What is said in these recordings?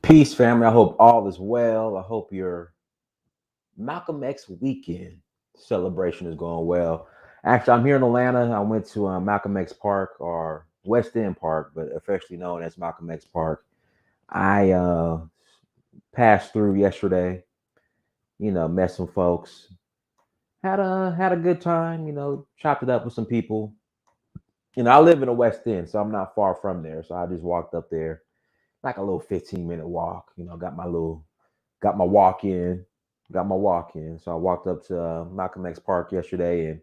Peace, family. I hope all is well. I hope your Malcolm X weekend celebration is going well. Actually, I'm here in Atlanta. I went to Malcolm X Park, or West End Park, but affectionately known as Malcolm X Park. I passed through yesterday. Met some folks. Had a good time. Chopped it up with some people. I live in the West End, so I'm not far from there. So I just walked up there, like a little 15-minute walk. Got my walk in, got my walk in. So I walked up to Malcolm X Park yesterday, and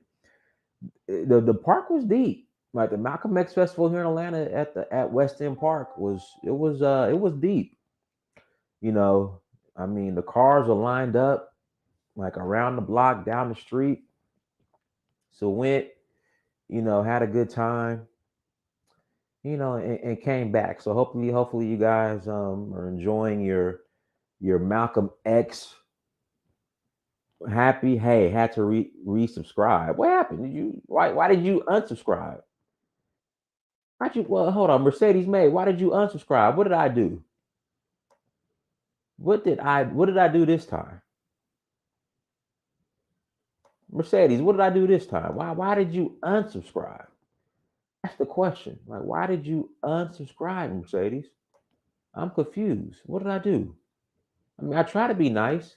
the park was deep. Like the Malcolm X Festival here in Atlanta at West End Park was deep. You know, I mean the cars are lined up like around the block, down the street. So went, had a good time, and came back. So hopefully you guys are enjoying your Malcolm X happy. Hey, had to resubscribe. What happened? Why did you unsubscribe? Why'd you well hold on, Mercedes May, why did you unsubscribe? What did I do? What did I do this time? Mercedes, what did I do this time? Why did you unsubscribe? That's the question. Like, why did you unsubscribe, Mercedes? I'm confused. What did I do? I mean, I try to be nice.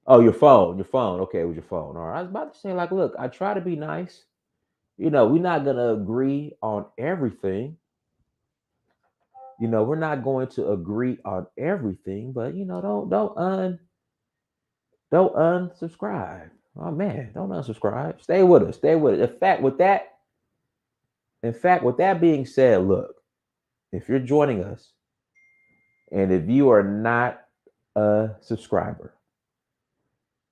Oh, your phone. Okay, it was your phone. All right. I was about to say, like, look, I try to be nice. We're not gonna agree on everything. We're not going to agree on everything, but don't unsubscribe. Oh man, don't unsubscribe. Stay with us. Stay with us. In fact, with that being said, look, if you're joining us and if you are not a subscriber,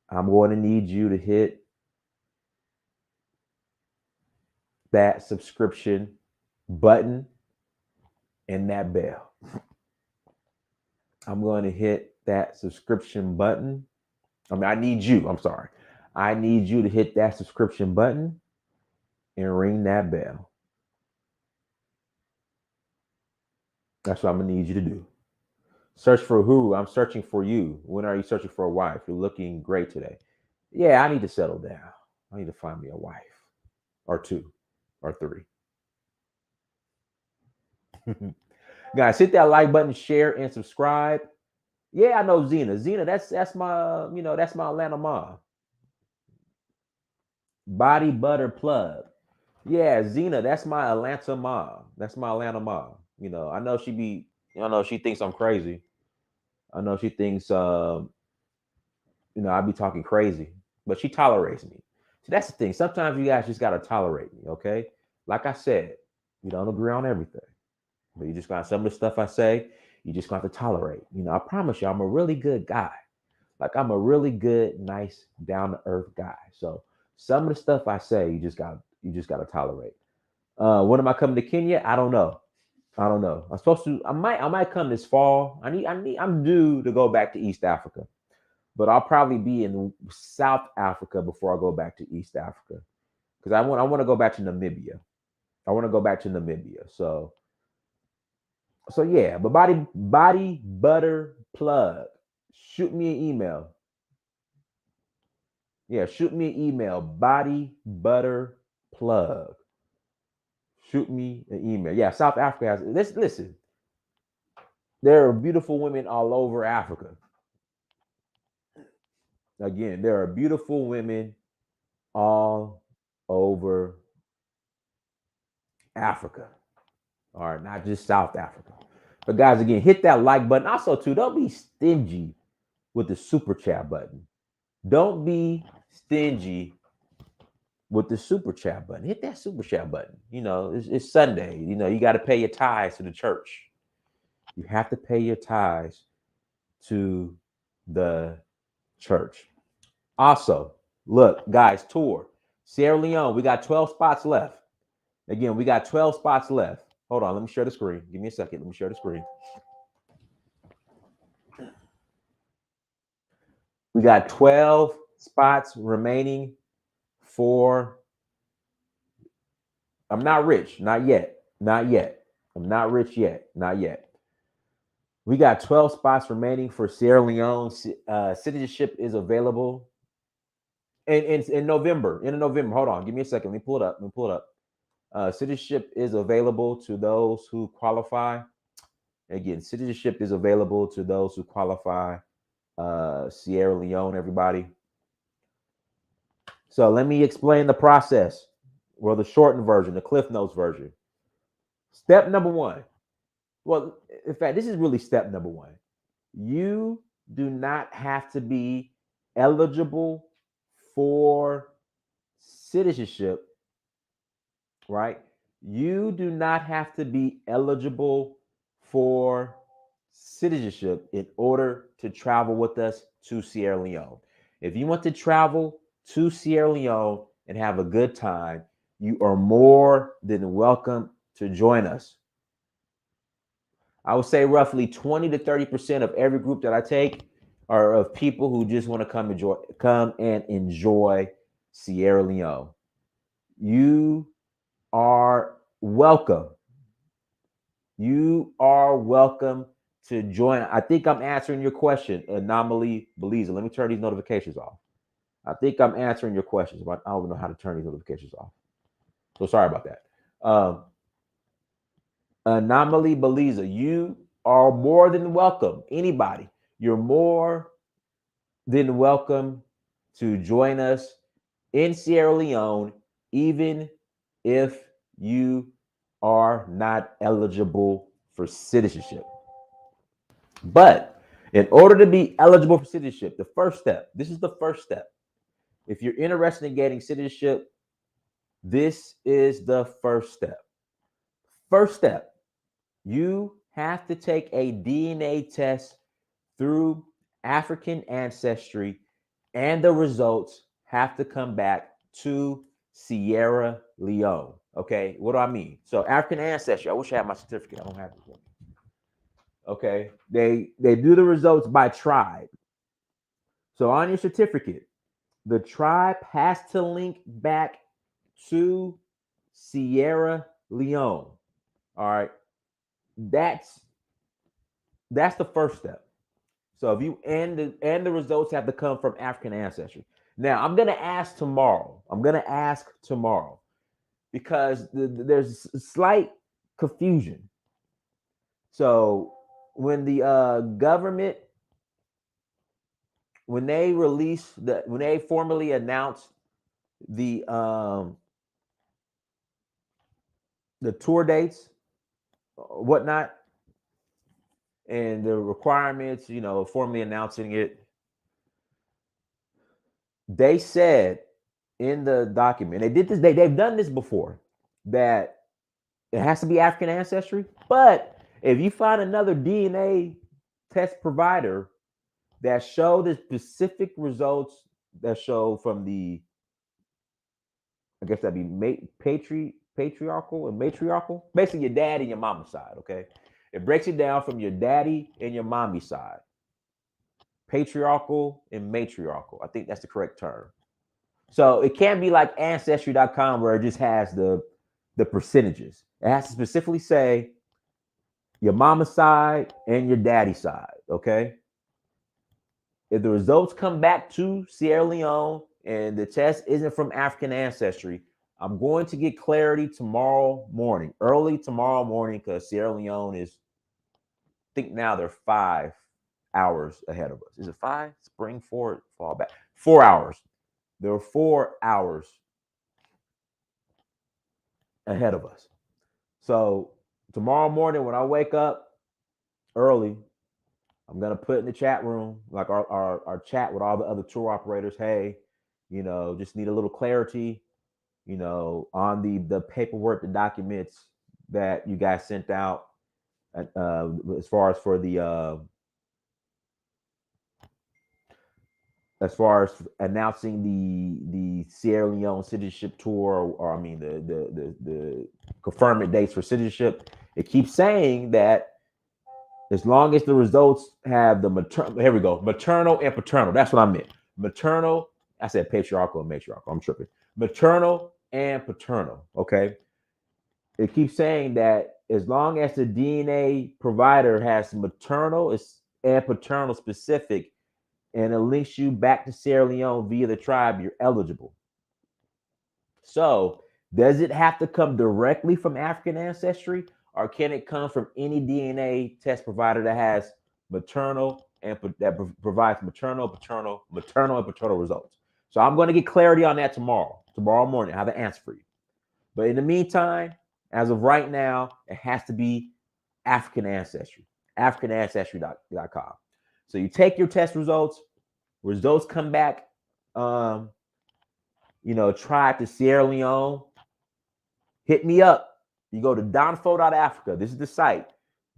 I'm going to need you to hit that subscription button and that bell. I'm going to hit that subscription button. I need you. I'm sorry. I need you to hit that subscription button and ring that bell. That's what I'm going to need you to do. Search for who? I'm searching for you. When are you searching for a wife? You're looking great today. Yeah, I need to settle down. I need to find me a wife or two or three. Guys, hit that like button, share, and subscribe. Yeah, I know Zena. Zena, that's my, that's my Atlanta mom. Body butter plug. Yeah, Zena, that's my Atlanta mom. That's my Atlanta mom. I know she thinks I'm crazy. I know she thinks I be talking crazy, but she tolerates me. So that's the thing. Sometimes you guys just gotta tolerate me, okay? Like I said, we don't agree on everything. But you just got some of the stuff I say, you just got to tolerate. I promise you, I'm a really good guy. Like I'm a really good, nice, down to earth guy. So some of the stuff I say, you just got to tolerate. When am I coming to Kenya? I don't know. I don't know. I'm supposed to. I might come this fall. I'm due to go back to East Africa, but I'll probably be in South Africa before I go back to East Africa because I want to go back to Namibia. I want to go back to Namibia. So yeah, but body butter plug. Shoot me an email. Yeah, shoot me an email. Body butter plug. Shoot me an email. Yeah, South Africa has this. Listen, there are beautiful women all over Africa. Again, there are beautiful women all over Africa. All right, not just South Africa. But guys, again, hit that like button. Also, too, don't be stingy with the super chat button. Don't be stingy with the super chat button. Hit that super chat button. It's Sunday. You got to pay your tithes to the church. You have to pay your tithes to the church. Also, look, guys, tour Sierra Leone. We got 12 spots left. Again, we got 12 spots left. Hold on, let me share the screen. Give me a second. Let me share the screen. We got 12 spots remaining for I'm not rich, not yet. Not yet. I'm not rich yet, not yet. We got 12 spots remaining for Sierra Leone. Citizenship is available in November. In November, hold on, give me a second. Let me pull it up. Citizenship is available to those who qualify. Again, citizenship is available to those who qualify. Sierra Leone, everybody. So let me explain the process. Well, the shortened version, the Cliff Notes version. Step number one. Well, in fact, this is really step number one. You do not have to be eligible for citizenship, right? You do not have to be eligible for citizenship in order to travel with us to Sierra Leone. If you want to travel to Sierra Leone and have a good time, you are more than welcome to join us. I would say roughly 20 to 30% of every group that I take are of people who just want to come and enjoy Sierra Leone. You are welcome. You are welcome to join. I think I'm answering your question, Anomaly Beliza. Let me turn these notifications off. I think I'm answering your questions, but I don't know how to turn these notifications off. So sorry about that. Anomaly Beliza, you are more than welcome. Anybody, you're more than welcome to join us in Sierra Leone, even if you are not eligible for citizenship. But in order to be eligible for citizenship, the first step, this is the first step. If you're interested in getting citizenship, this is the first step. First step, you have to take a DNA test through African ancestry, and the results have to come back to Sierra Leone. Okay, what do I mean? So African ancestry. I wish I had my certificate. I don't have it. Okay, they do the results by tribe. So on your certificate, the tribe has to link back to Sierra Leone. All right, that's the first step. So if you and the results have to come from African ancestry. Now I'm gonna ask tomorrow. Because there's slight confusion. So when the government, when they formally announced the tour dates, whatnot, and the requirements, formally announcing it, they said in the document, they did this, they've done this before, that it has to be African ancestry. But if you find another DNA test provider that show the specific results that show from the, I guess that'd be patriarchal and matriarchal, basically your dad and your mama's side. Okay, it breaks it down from your daddy and your mommy side, patriarchal and matriarchal. I think that's the correct term. So it can't be like ancestry.com where it just has the percentages. It has to specifically say your mama's side and your daddy's side. Okay. If the results come back to Sierra Leone and the test isn't from African ancestry, I'm going to get clarity tomorrow morning, early tomorrow morning, because Sierra Leone is, I think now they're 5 hours ahead of us. Is it 5? Spring forward, fall back. 4 hours. They're 4 hours ahead of us. So tomorrow morning when I wake up early, I'm gonna put in the chat room, like our chat with all the other tour operators. Hey, just need a little clarity, on the paperwork, the documents that you guys sent out, as far as for the as far as announcing the Sierra Leone citizenship tour, or I mean the confirming dates for citizenship. It keeps saying that as long as the results have the maternal, here we go, maternal and paternal. That's what I meant. Maternal, I said patriarchal and matriarchal. I'm tripping. Maternal and paternal. Okay. It keeps saying that as long as the DNA provider has maternal and paternal specific, and it links you back to Sierra Leone via the tribe, you're eligible. So, does it have to come directly from African ancestry, or can it come from any DNA test provider that has maternal and that provides maternal, and paternal results? So, I'm going to get clarity on that tomorrow morning. I have an answer for you. But in the meantime, as of right now, it has to be African ancestry, AfricanAncestry.com. So you take your test results come back, tribe to Sierra Leone, hit me up. You go to donfo.africa. This is the site,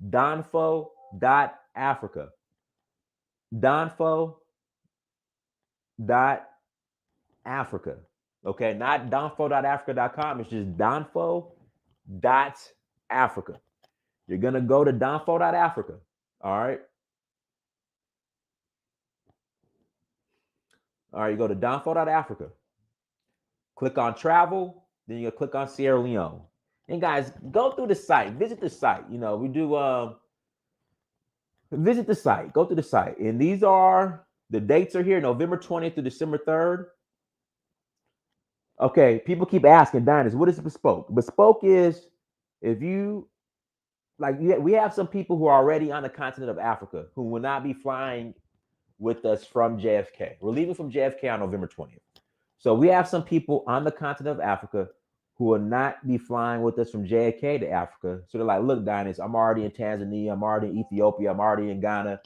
donfo.africa. Donfo.africa. Okay, not donfo.africa.com. It's just donfo.africa. You're going to go to donfo.africa. All right. All right, you go to donfo.africa. Click on travel. Then you click on Sierra Leone. And guys, go through the site. Visit the site. We do visit the site. Go to the site. And these are the dates are here, November 20th to December 3rd. Okay, people keep asking, Dynast, what is bespoke? Bespoke is if you we have some people who are already on the continent of Africa who will not be flying with us from JFK. We're leaving from JFK on November 20th. So we have some people on the continent of Africa who will not be flying with us from JFK to Africa. So they're like, look, Dynast, I'm already in Tanzania. I'm already in Ethiopia. I'm already in Ghana.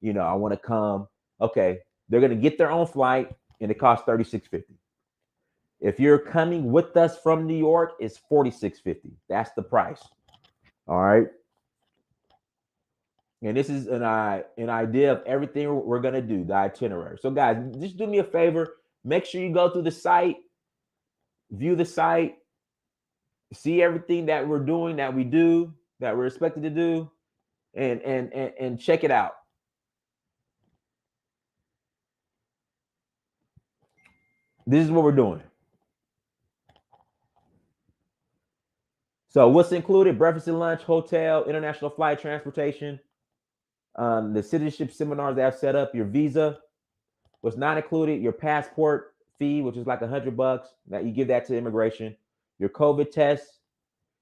I want to come. Okay, they're going to get their own flight, and it costs $36.50. If you're coming with us from New York, it's $46.50. That's the price. All right. And this is an idea of everything we're going to do, the itinerary. So, guys, just do me a favor. Make sure you go through the site, view the site, see everything that we're doing, that we do, that we're expected to do, and check it out. This is what we're doing. So what's included? Breakfast and lunch, hotel, international flight, transportation, the citizenship seminars that I've set up, your visa. What's not included? Your passport fee, which is like $100 that you give that to immigration. Your COVID test,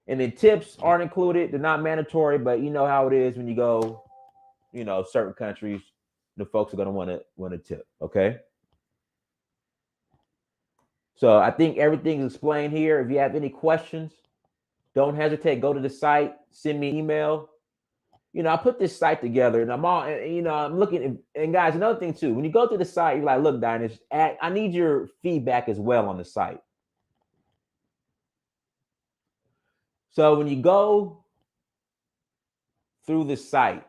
and then tips aren't included. They're not mandatory, but you know how it is when you go, certain countries, the folks are going to want to tip. Okay. So I think everything is explained here. If you have any questions, don't hesitate. Go to the site, send me an email. I put this site together, and I'm looking. And guys, another thing too, when you go to the site, you're like, look, Dynast, I need your feedback as well on the site. So when you go through the site,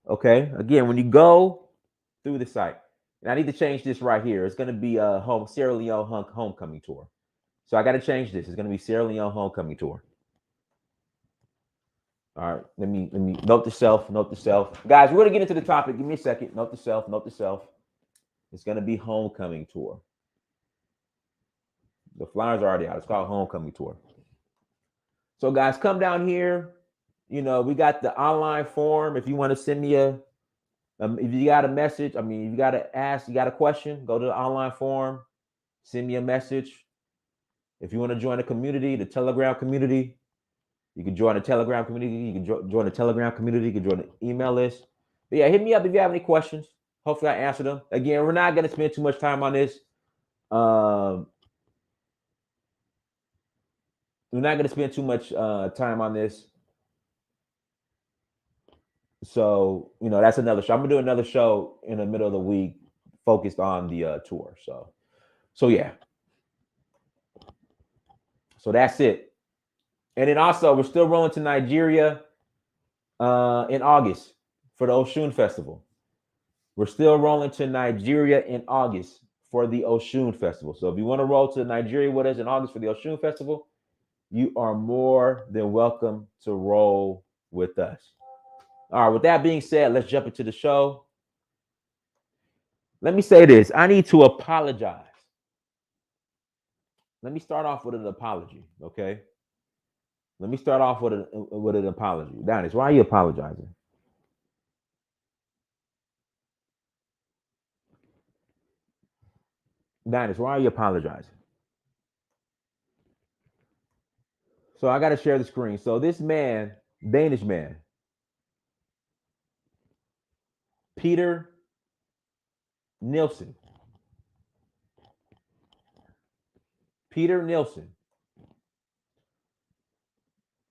okay, again, when you go through the site, and I need to change this right here. It's going to be a Sierra Leone homecoming tour. So I got to change this. It's going to be Sierra Leone homecoming tour. All right, let me note to self. Guys, we're going to get into the topic. Give me a second. Note to self. It's going to be homecoming tour. The flyers are already out. It's called homecoming tour. So guys, come down here. We got the online form. If you want to send me if you got a message, if you got to ask, you got a question, go to the online form, send me a message. If you want to join the community, the Telegram community, you can join the Telegram community. You can join the Telegram community. You can join the email list. But yeah, hit me up if you have any questions. Hopefully I answer them. Again, we're not going to spend too much time on this. We're not going to spend too much time on this. So, that's another show. I'm going to do another show in the middle of the week focused on the tour. So yeah. So that's it. And then also, we're still rolling to Nigeria in August for the Oshun Festival. We're still rolling to Nigeria in August for the Oshun Festival. So if you want to roll to Nigeria with us in August for the Oshun Festival, you are more than welcome to roll with us. All right, with that being said, let's jump into the show. Let me say this. I need to apologize. Let me start off with an apology, okay? Let me start off with an apology. Danish, why are you apologizing? Danish, why are you apologizing? So I got to share the screen. So this man, Danish man, Peter Nielsen, Peter Nielsen,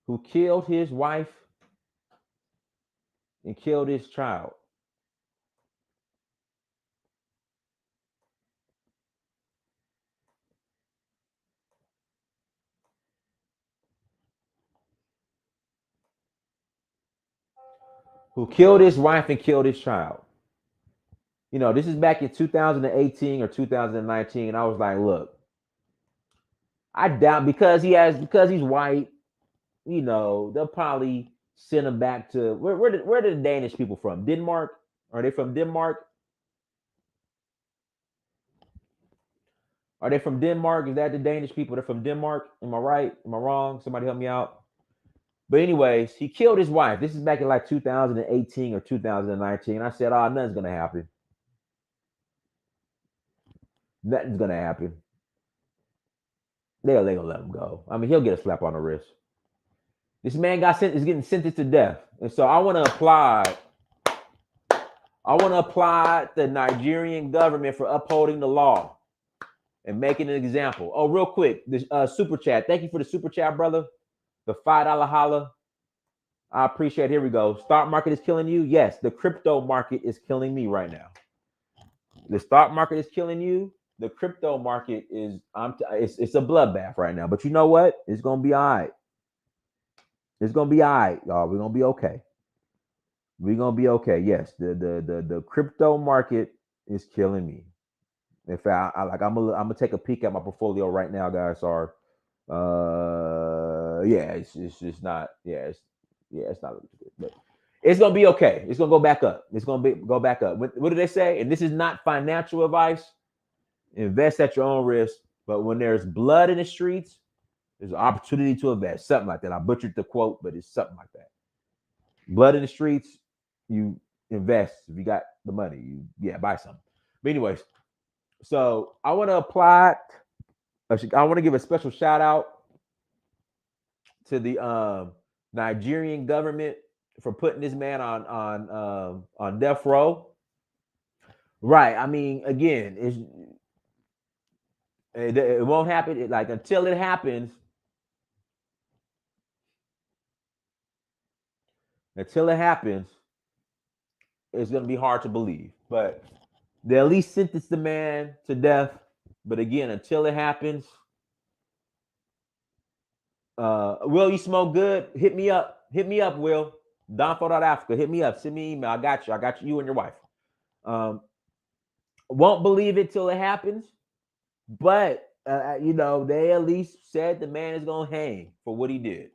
who killed his wife and killed his child. Who killed his wife and killed his child. You know, this is back in 2018 or 2019. And I was like, look, I doubt because he's white, you know, they'll probably send him back to where did the Danish people from? Denmark? Are they from Denmark? Are they from Denmark? Is that the Danish people? They're from Denmark. Am I right? Am I wrong? Somebody help me out. But anyways, he killed his wife. This is back in like 2018 or 2019. I said, oh, nothing's gonna happen. Nothing's gonna happen. They gonna let him go. I mean, he'll get a slap on the wrist. This man is getting sentenced to death, and so I want to apply. I want to apply the Nigerian government for upholding the law and making an example. Oh, real quick, this super chat. Thank you for the super chat, brother. The $5 holla. I appreciate it. Here we go. Stock market is killing you. Yes, the crypto market is killing me right now. The stock market is killing you. The crypto market is it's a bloodbath right now. But you know what? It's gonna be all right. It's gonna be all right, y'all. We're gonna be okay. We're gonna be okay. Yes, the crypto market is killing me. In fact, I'm gonna take a peek at my portfolio right now, guys. Sorry. Yeah, it's just not. It's not looking good, but it's gonna be okay. It's gonna go back up. It's gonna go back up. What do they say? And this is not financial advice. Invest at your own risk. But when there's blood in the streets, there's an opportunity to invest. Something like that. I butchered the quote, but it's something like that. Blood in the streets, you invest. If you got the money, buy something. But anyways, so I want to apply. I want to give a special shout out to the Nigerian government for putting this man on death row. Right. I mean, again, it won't happen. Until it happens. Until it happens, it's going to be hard to believe. But they at least sentenced the man to death. But again, until it happens, Will, you smoke good? Hit me up. Hit me up, Will. Donfo.Africa. Hit me up. Send me an email. I got you. I got you and your wife. Won't believe it till it happens. But, they at least said the man is going to hang for what he did.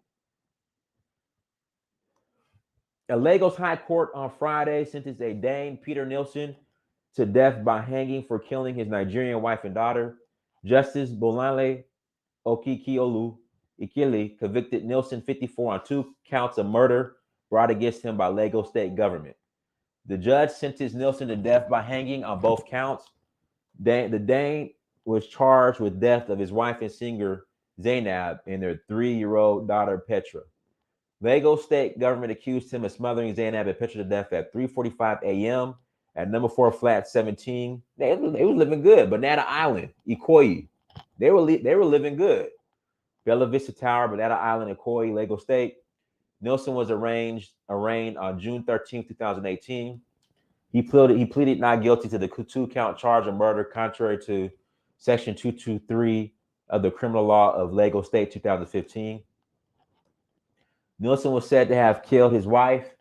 A Lagos High Court on Friday sentenced a Dane, Peter Nielsen, to death by hanging for killing his Nigerian wife and daughter. Justice Bolanle Okikiolu Ikili convicted Nielsen, 54, on 2 counts of murder brought against him by Lagos state government. The judge sentenced Nielsen to death by hanging on both counts. The Dane was charged with death of his wife and singer Zainab and their 3-year-old daughter Petra. Lagos state government accused him of smothering Zainab and Petra to death at 3:45 a.m. at number 4 flat 17. They was living good. Banana Island, Ikoyi. They were living good. Bella Vista Tower, Banana Island, Ikoyi, Lagos State. Nielsen was arraigned on June 13, 2018. He pleaded not guilty to the 2-count charge of murder, contrary to Section 223 of the Criminal Law of Lagos State, 2015. Nielsen was said to have killed his wife,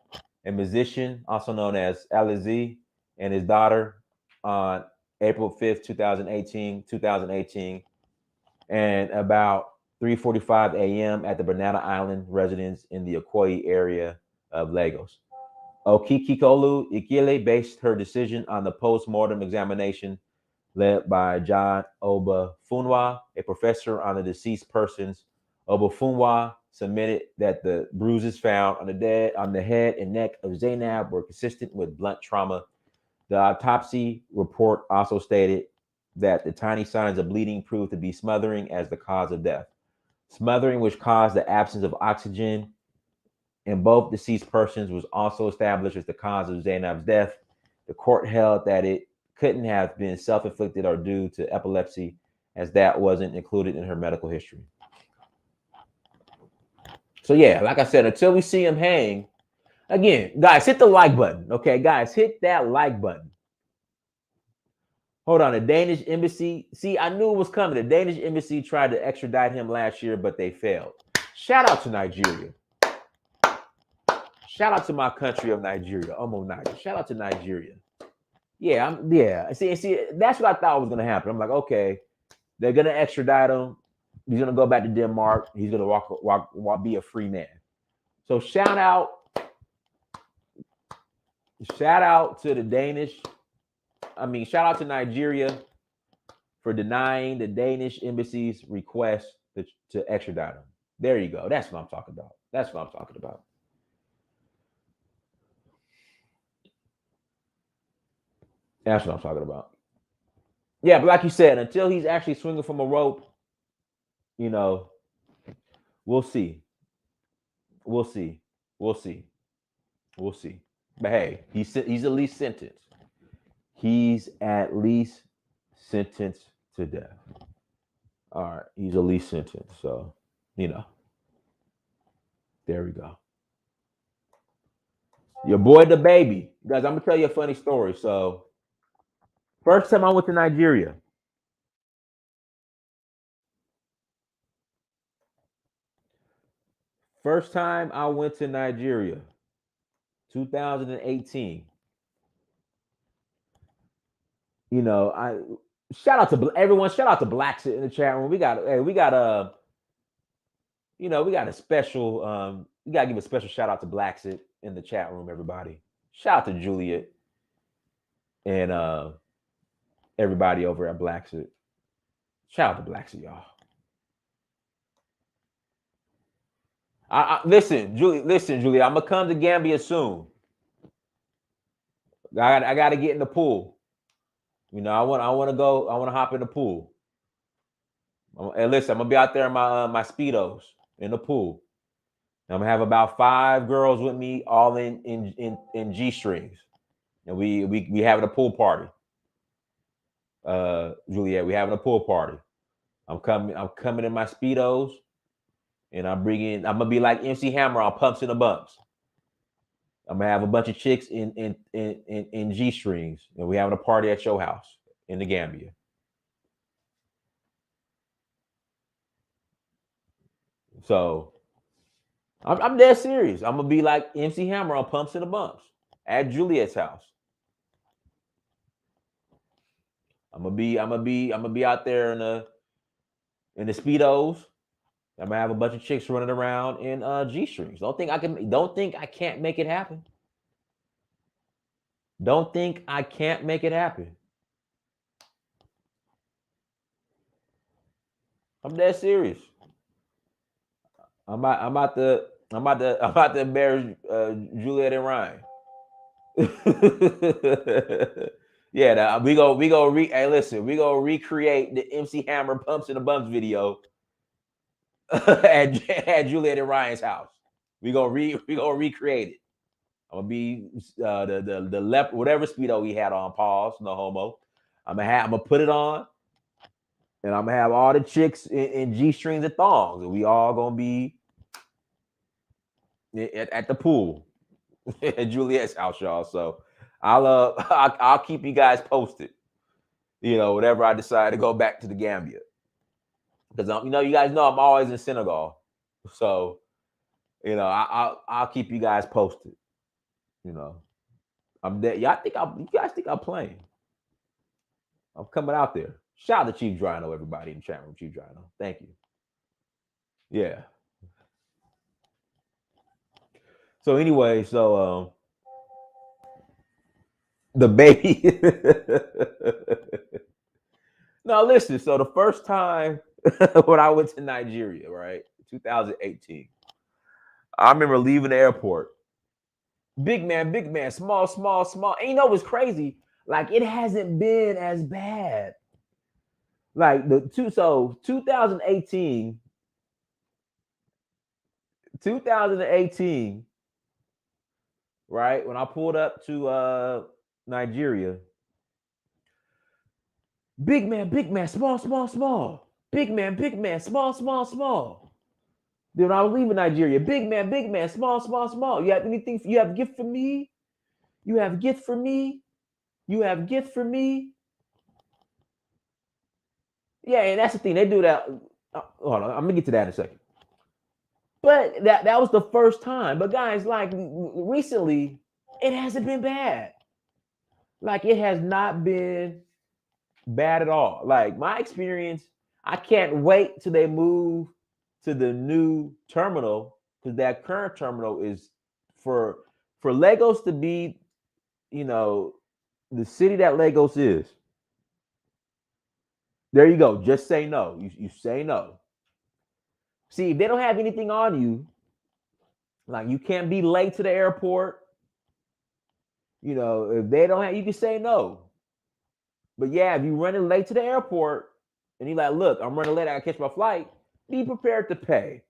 a musician, also known as Alizi, and his daughter on April 5th, 2018, and about 3:45 a.m. at the Banana Island residence in the Ikoyi area of Lagos. Okikikolu Ikile based her decision on the post-mortem examination led by John Oba Funwa, a professor on the deceased person's Obafunwa submitted that the bruises found on the head and neck of Zainab were consistent with blunt trauma. The autopsy report also stated that the tiny signs of bleeding proved to be smothering as the cause of death. Smothering, which caused the absence of oxygen in both deceased persons, was also established as the cause of Zainab's death. The court held that it couldn't have been self-inflicted or due to epilepsy, as that wasn't included in her medical history. So yeah, like I said, until we see him hang, again, guys, hit the like button. Okay, guys, hit that like button. Hold on, the Danish embassy. See, I knew it was coming. The Danish embassy tried to extradite him last year, but they failed. Shout out to Nigeria. Shout out to my country of Nigeria. Nigeria. Shout out to Nigeria. Yeah. See, that's what I thought was gonna happen. I'm like, okay, they're gonna extradite him. He's gonna go back to Denmark. He's gonna walk, be a free man. So shout out to the Danish. Shout out to Nigeria for denying the Danish embassy's request to extradite him. There you go. That's what I'm talking about. That's what I'm talking about. That's what I'm talking about. Yeah, but like you said, until he's actually swinging from a rope, we'll see. We'll see. But hey, he's at least sentenced. He's at least sentenced to death. All right, he's at least sentenced. So, there we go. Your boy DaBaby. Guys, I'm gonna tell you a funny story. So, first time I went to Nigeria. First time I went to Nigeria, 2018. I shout out to everyone. Shout out to Blacks in the chat room. We got a special. We gotta give a special shout out to Blacks in the chat room. Everybody, shout out to Juliet and everybody over at Blacks. Shout out to Blacks, y'all. Listen, Julie. I'm gonna come to Gambia soon. I gotta get in the pool. I want to go. I want to hop in the pool. And listen, I'm gonna be out there in my speedos in the pool. I'm gonna have about 5 girls with me, all in G strings, and we having a pool party. Juliet, we having a pool party. I'm coming in my speedos. And I'm gonna be like MC Hammer on Pumps and the Bumps. I'm gonna have a bunch of chicks in G strings, and we having a party at your house in the Gambia. So I'm dead serious. I'm gonna be like MC Hammer on Pumps and the Bumps at Juliet's house. I'm gonna be out there in the speedos. I'm gonna have a bunch of chicks running around in G strings. Don't think I can't make it happen. Don't think I can't make it happen. I'm dead serious. I'm about to embarrass Juliet and Ryan. Yeah, we go hey, listen, we gonna recreate the MC Hammer Pumps and the Bumps video at Juliet and Ryan's house. We gonna recreate it. I'm gonna be the left whatever speedo he had on, pause, no homo. I'm gonna put it on, and I'm gonna have all the chicks in G strings and thongs, and we all gonna be at the pool at Juliet's house, y'all. So I'll keep you guys posted. Whatever I decide to go back to the Gambia, because you guys know I'm always in Senegal, so I'll keep you guys posted. I'm there. You guys think I'm playing? I'm coming out there. Shout out to Chief Drino, everybody in the chat room. Chief Drino, thank you. Yeah. So anyway, DaBaby. Now listen. So the first time when I went to Nigeria, right, 2018. I remember leaving the airport. Big man, small, small, small. And you know what's crazy? Like it hasn't been as bad. Like 2018, right? When I pulled up to Nigeria, big man, small, small, small. Big man, small, small, small. Then when I was leaving Nigeria, big man, small, small, small. You have anything? You have gift for me? You have gift for me? You have gift for me? Yeah, and that's the thing. They do that. Hold on, I'm gonna get to that in a second. But that was the first time. But guys, like recently, it hasn't been bad. Like it has not been bad at all. Like my experience, I can't wait till they move to the new terminal because that current terminal is for Lagos to be, you know, the city that Lagos is. There you go. Just say no. You say no. See, if they don't have anything on you, like you can't be late to the airport. You know, if they don't have, you can say no. But yeah, if you're running late to the airport and you're like, look, I'm running late, I gotta catch my flight, be prepared to pay.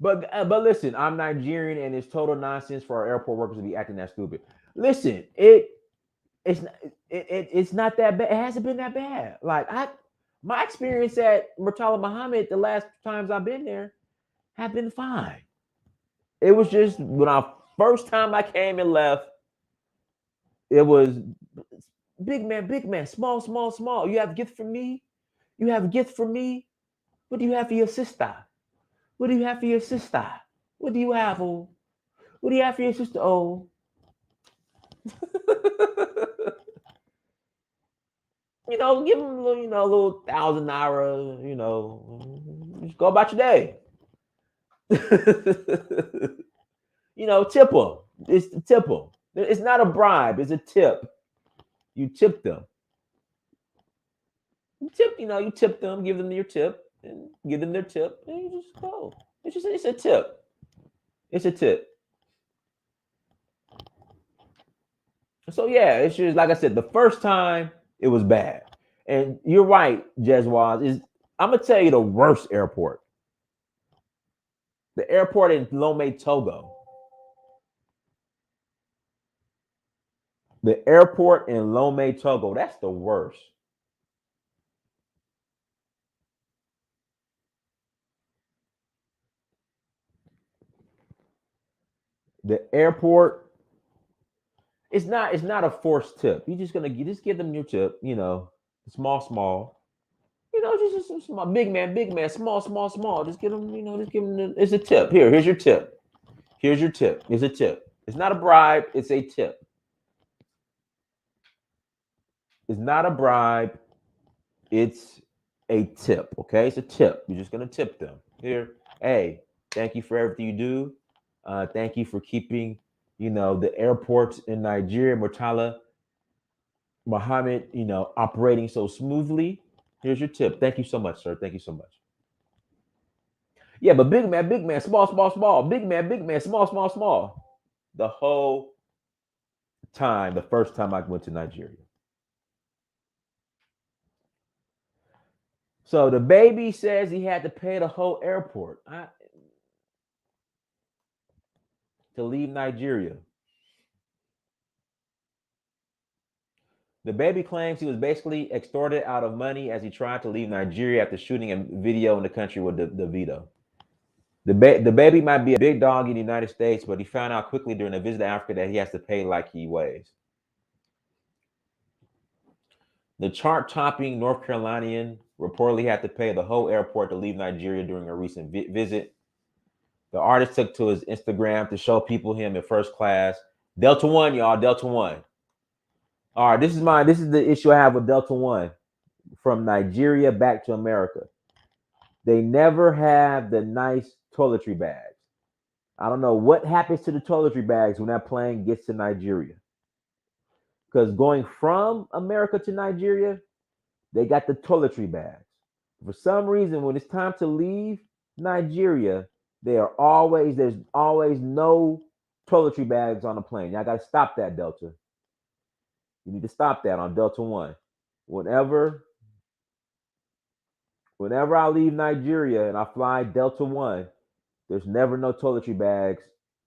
But listen, I'm Nigerian and it's total nonsense for our airport workers to be acting that stupid. Listen, it's not that bad. It hasn't been that bad. Like my experience at Murtala Muhammad the last times I've been there have been fine. It was just when first time I came and left, it was big man, small, small, small. You have a gift for me? You have a gift for me? What do you have for your sister? What do you have for your sister? What do you have, oh? What do you have for your sister, oh? You know, give them a little, a little 1,000 naira, just go about your day. Tip them. It's tip them. It's not a bribe, it's a tip. You tip them. You tip them, give them your tip, and give them their tip, and you just go. It's a tip. It's a tip. So yeah, it's just like I said, the first time it was bad. And you're right, Jeswaz, I'm gonna tell you the worst airport. The airport in Lome, Togo. The airport in Lome, Togo, that's the worst. The airport, it's not a forced tip. You're just just give them your tip, small. Just some small, big man, small. Just give them, it's a tip. Here's your tip. Here's your tip. It's a tip. It's not a bribe, it's a tip. It's not a bribe, it's a tip. Okay, it's a tip. You're just gonna tip them. Here, hey, thank you for everything you do. Thank you for keeping, the airports in Nigeria, Murtala Muhammad, operating so smoothly. Here's your tip. Thank you so much, sir. Thank you so much. Yeah, but big man, small. Big man, small. The whole time, the first time I went to Nigeria. So DaBaby says he had to pay the whole airport to leave Nigeria. DaBaby claims he was basically extorted out of money as he tried to leave Nigeria after shooting a video in the country with Davido. DaBaby might be a big dog in the United States, but he found out quickly during a visit to Africa that he has to pay like he weighs. The chart-topping North Carolinian reportedly had to pay the whole airport to leave Nigeria during a recent visit. The artist took to his Instagram to show people him in first class. Delta One, y'all, Delta One. All right, this is the issue I have with Delta One from Nigeria back to America. They never have the nice toiletry bags. I don't know what happens to the toiletry bags when that plane gets to Nigeria. Because going from America to Nigeria, they got the toiletry bags. For some reason, when it's time to leave Nigeria, there's always no toiletry bags on the plane. Y'all got to stop that, Delta. You need to stop that on Delta One. Whenever, whenever I leave Nigeria and I fly Delta One, there's never no toiletry bags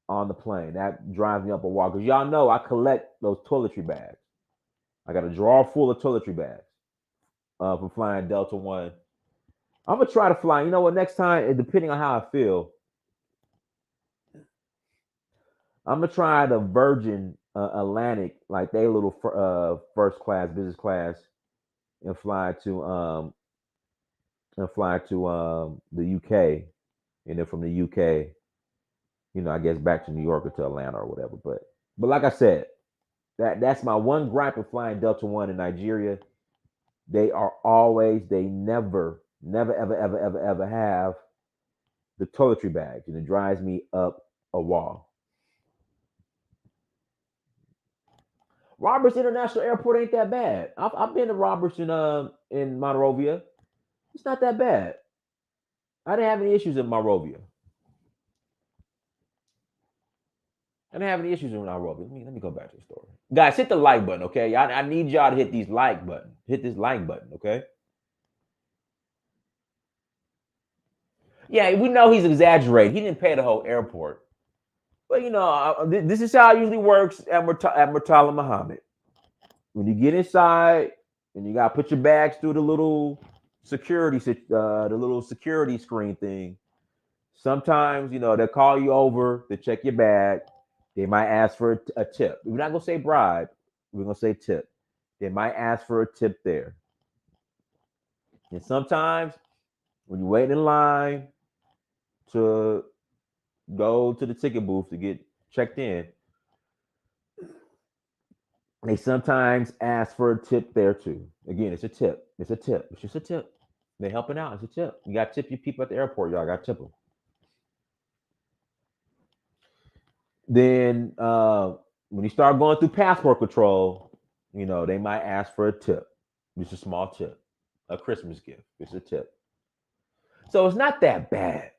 on the plane. That drives me up a wall because y'all know I collect those toiletry bags. I got a drawer full of toiletry bags from flying Delta One. I'm gonna try to fly. You know what? Next time, depending on how I feel, I'm gonna try the Virgin Atlantic, like they little first class, business class, and fly to the UK, and then from the UK, I guess back to New York or to Atlanta or whatever. But like I said, that's my one gripe of flying Delta One in Nigeria. They never, never, ever, ever, ever, ever have the toiletry bags, and it drives me up a wall. Roberts International Airport ain't that bad. I've been to Roberts in Monrovia. It's not that bad. I didn't have any issues in Monrovia. I didn't have any issues in Monrovia. Let me go back to the story. Guys, hit the like button, okay? I need y'all to hit these like button. Hit this like button, okay? Yeah, we know he's exaggerating. He didn't pay the whole airport. But this is how it usually works at Murtala Muhammad. When you get inside and you gotta put your bags through the little security screen thing. Sometimes they'll call you over to check your bag. They might ask for a tip. We're not gonna say bribe. We're gonna say tip. They might ask for a tip there. And sometimes when you're waiting in line to go to the ticket booth to get checked in, they sometimes ask for a tip there too. Again, it's a tip. It's a tip. It's just a tip. They're helping out. It's a tip. You got to tip your people at the airport. Y'all got to tip them. Then when you start going through passport control, they might ask for a tip. Just a small tip. A Christmas gift. It's a tip. So it's not that bad.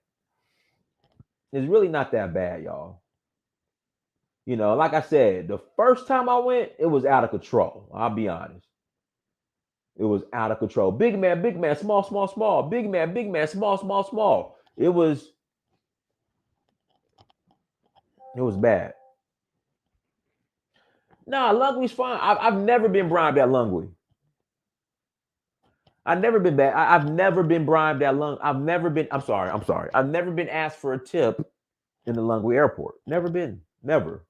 It's really not that bad, y'all. Like I said, the first time I went, it was out of control. I'll be honest. It was out of control. Big man, small, small, small. Big man, small, small, small. It was bad. Nah, Lungwe's fine. I've never been bribed at Lungwe. I've never been bad. I've never been bribed at Lung. I'm sorry. I've never been asked for a tip in the Lungwe airport. Never been. Never.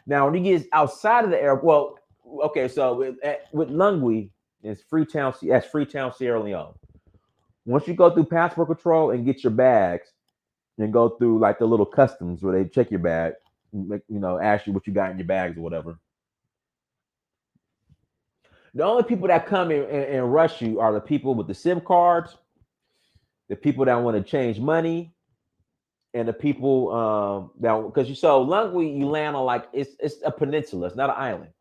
Now, when he gets outside of the airport, well, okay, so with Lungwe, it's Freetown, Sierra Leone. Once you go through passport control and get your bags and go through like the little customs where they check your bag, ask you what you got in your bags or whatever. The only people that come in and rush you are the people with the SIM cards, the people that want to change money, and the people because Lungwe, you land on like it's a peninsula. It's not an island,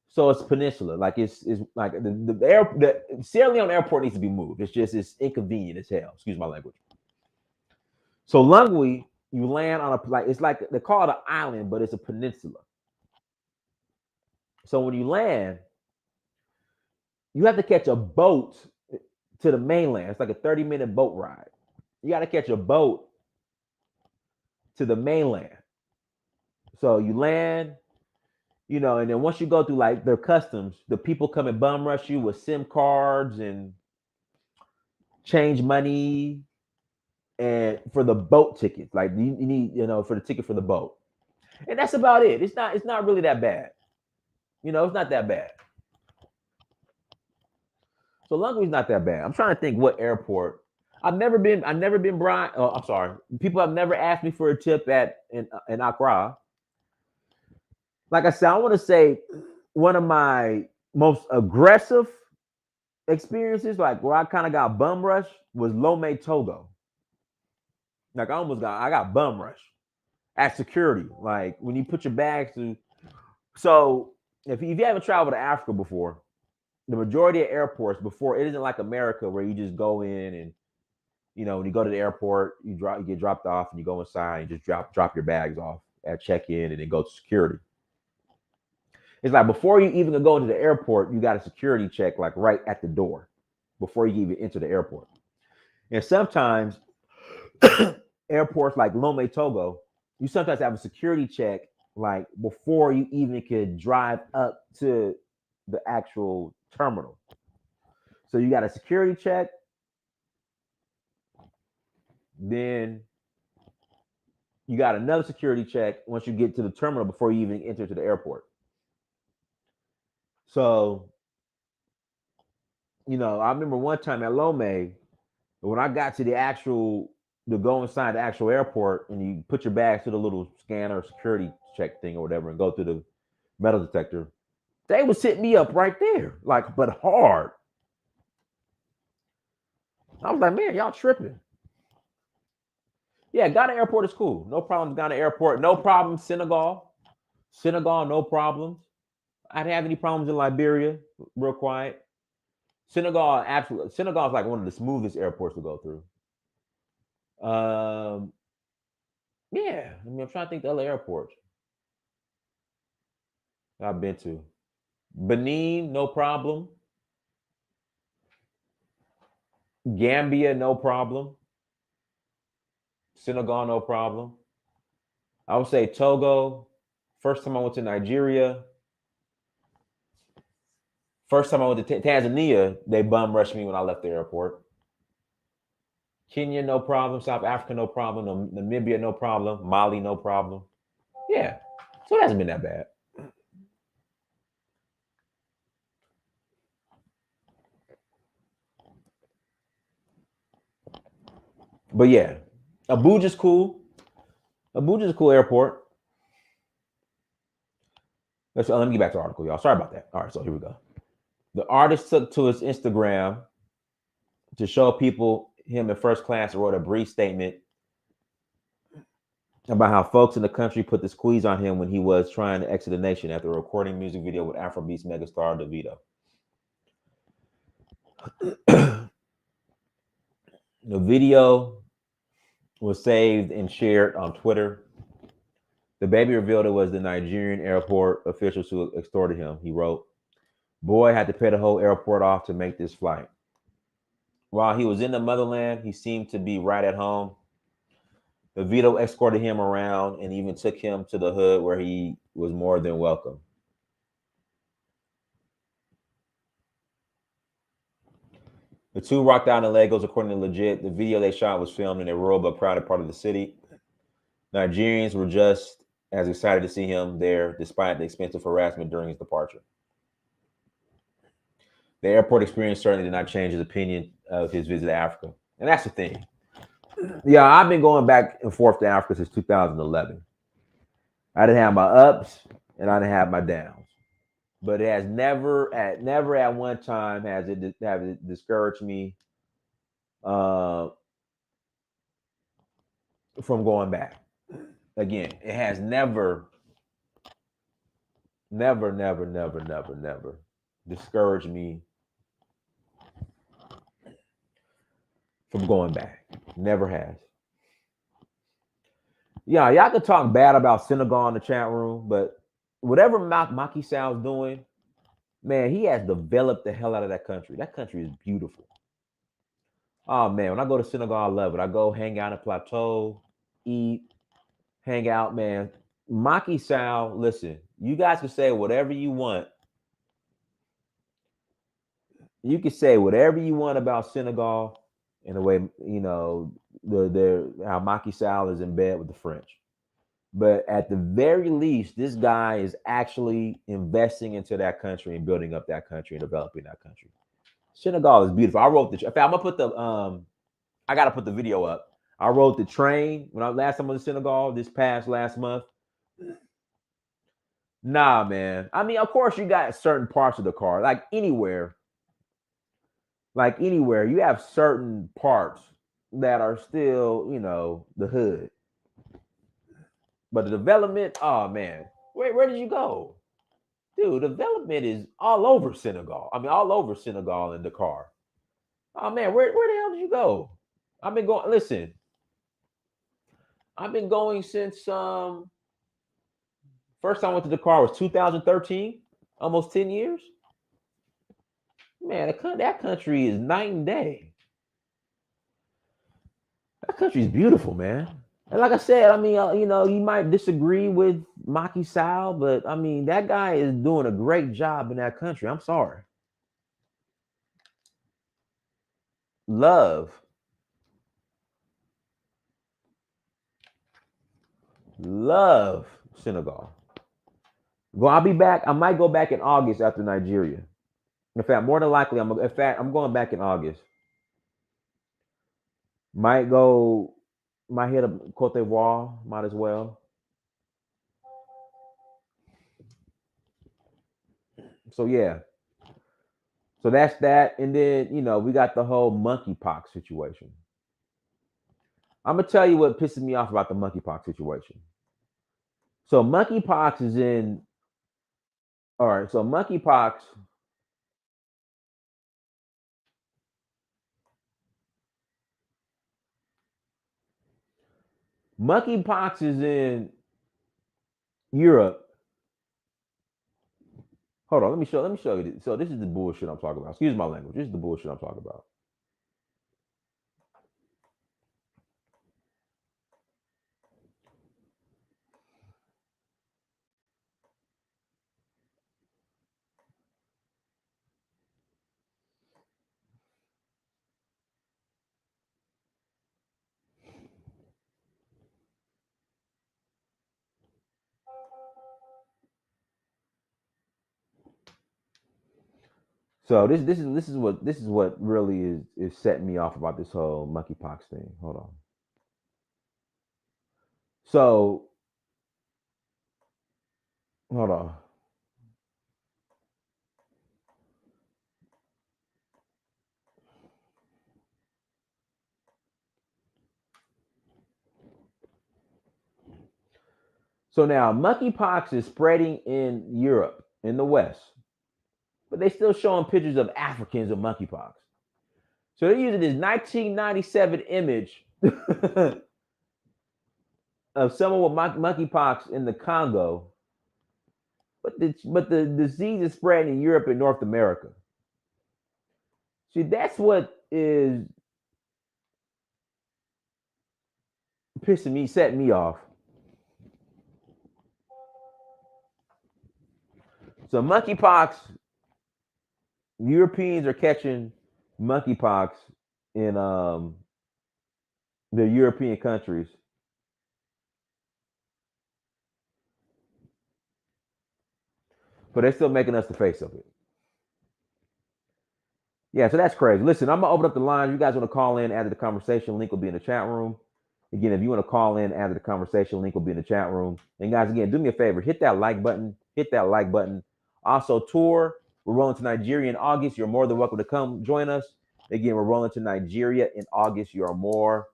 so it's peninsula. Like it's like the Sierra Leone airport needs to be moved. It's inconvenient as hell. Excuse my language. So Lungwe, you land on it's like they call it an island, but it's a peninsula. So when you land, you have to catch a boat to the mainland. It's like a 30-minute boat ride. You got to catch a boat to the mainland. So you land, and then once you go through like their customs, the people come and bum rush you with SIM cards and change money and for the boat tickets. Like you need, for the ticket for the boat. And that's about it. It's not really that bad. It's not that bad. So Lungwe's not that bad. I'm trying to think what airport. I've never been bribed. Oh, I'm sorry. People have never asked me for a tip in Accra. Like I said, I want to say one of my most aggressive experiences, like where I kind of got bum rush, was Lome, Togo. Like I got bum rush at security. Like when you put your bags through. So if you haven't traveled to Africa before, the majority of airports before, it isn't like America where you just go in and, when you go to the airport, you get dropped off and you go inside and just drop your bags off at check-in and then go to security. It's like before you even go into the airport, you got a security check like right at the door before you even enter the airport. And sometimes airports like Lome, Togo, you sometimes have a security check like before you even could drive up to the actual terminal. So you got a security check, then you got another security check once you get to the terminal before you even enter to the airport. So, I remember one time at Lome, when I got to go inside the actual airport and you put your bags to the little scanner security check thing or whatever and go through the metal detector, they would sit me up right there, like, but hard. I was like, man, y'all tripping. Yeah, Ghana airport is cool. No problems, Ghana airport. No problems, Senegal. Senegal, no problems. I didn't have any problems in Liberia, real quiet. Senegal, absolutely. Senegal is like one of the smoothest airports to go through. Yeah, I'm trying to think the other airports I've been to. Benin, no problem. Gambia, no problem. Senegal, no problem. I would say Togo. First time I went to Nigeria. First time I went to Tanzania, they bum rushed me when I left the airport. Kenya, no problem. South Africa, no problem. Namibia, no problem. Mali, no problem. Yeah, so it hasn't been that bad. But yeah, Abuja's cool. Abuja's a cool airport. Let me get back to the article, y'all. Sorry about that. All right, so here we go. The artist took to his Instagram to show people him in first class and wrote a brief statement about how folks in the country put the squeeze on him when he was trying to exit the nation after recording a music video with Afrobeats megastar DaBaby. The video was saved and shared on Twitter. DaBaby revealed it was the Nigerian airport officials who extorted him. He wrote, "Boy had to pay the whole airport off to make this flight. While he was in the motherland, he seemed to be right at home. The Vito escorted him around and even took him to the hood where he was more than welcome." The two rocked out in Lagos, according to Legit. The video they shot was filmed in a rural but crowded part of the city. Nigerians were just as excited to see him there, despite the expensive harassment during his departure. The airport experience certainly did not change his opinion of his visit to Africa. And that's the thing. Yeah, I've been going back and forth to Africa since 2011. I didn't have my ups and I didn't have my downs. But it has never at one time has it discouraged me from going back. Again, it has never discouraged me from going back. Never has. Yeah, y'all can talk bad about Senegal in the chat room, but whatever Macky Sall's doing, man, he has developed the hell out of that country. That country is beautiful. Oh man, when I go to Senegal, I love it. I go hang out in Plateau, eat, hang out, man. Macky Sall, listen, you guys can say whatever you want. You can say whatever you want about Senegal in the way, how Macky Sall is in bed with the French. But at the very least, this guy is actually investing into that country and building up that country and developing that country. Senegal is beautiful. I wrote the. I'm gonna put the. I gotta put the video up. I rode the train when I last time I was in Senegal this past last month. Nah, man. I mean, of course, you got certain parts of the car, like anywhere, you have certain parts that are still, the hood. But the development, oh man, where did you go? Dude, development is all over Senegal. I mean, all over Senegal and Dakar. Oh man, where the hell did you go? I've been going. Listen, I've been going since first time I went to Dakar was 2013, almost 10 years. Man, that country is night and day. That country is beautiful, man. And like I said, I mean, you might disagree with Macky Sall, but I mean, that guy is doing a great job in that country. I'm sorry. Love. Love Senegal. Well, I'll be back. I might go back in August after Nigeria. In fact, more than likely, I'm going back in August. Might go, might hit a Cote d'Ivoire, might as well. So yeah. So that's that. And then, we got the whole monkeypox situation. I'm gonna tell you what pisses me off about the monkeypox situation. So monkeypox is in all right, so monkeypox is in Europe. Hold on, let me show you this. So this is the bullshit I'm talking about. Excuse my language. This is the bullshit I'm talking about. So this is what really is setting me off about this whole monkeypox thing. Hold on. So hold on. So now monkeypox is spreading in Europe, in the West, but they still showing pictures of Africans with monkeypox. So they're using this 1997 image of someone with monkeypox in the Congo, but the disease is spreading in Europe and North America. See, that's what is setting me off. So monkeypox, Europeans are catching monkeypox in the European countries. But they're still making us the face of it. Yeah, so that's crazy. Listen, I'm gonna open up the lines. You guys want to call in, add to the conversation. Link will be in the chat room. Again, if you want to call in, add to the conversation. Link will be in the chat room. And guys, again, do me a favor, hit that like button. Hit that like button. Also, tour. We're rolling to Nigeria in August. You're more than welcome to come join us. Again, we're rolling to Nigeria in August. You are more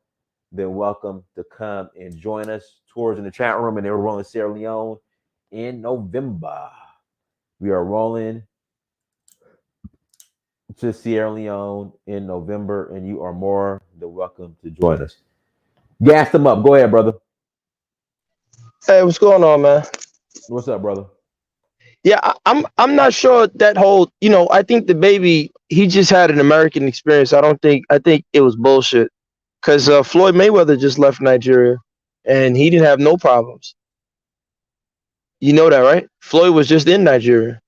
than welcome to come and join us. Tours in the chat room, and then we're rolling Sierra Leone in November. We are rolling to Sierra Leone in November, and you are more than welcome to join us. Gas them up. Go ahead, brother. Hey, what's going on, man? What's up, brother? Yeah, I'm not sure that whole. I think DaBaby he just had an American experience. I think it was bullshit because Floyd Mayweather just left Nigeria, and he didn't have no problems. You know that, right? Floyd was just in Nigeria.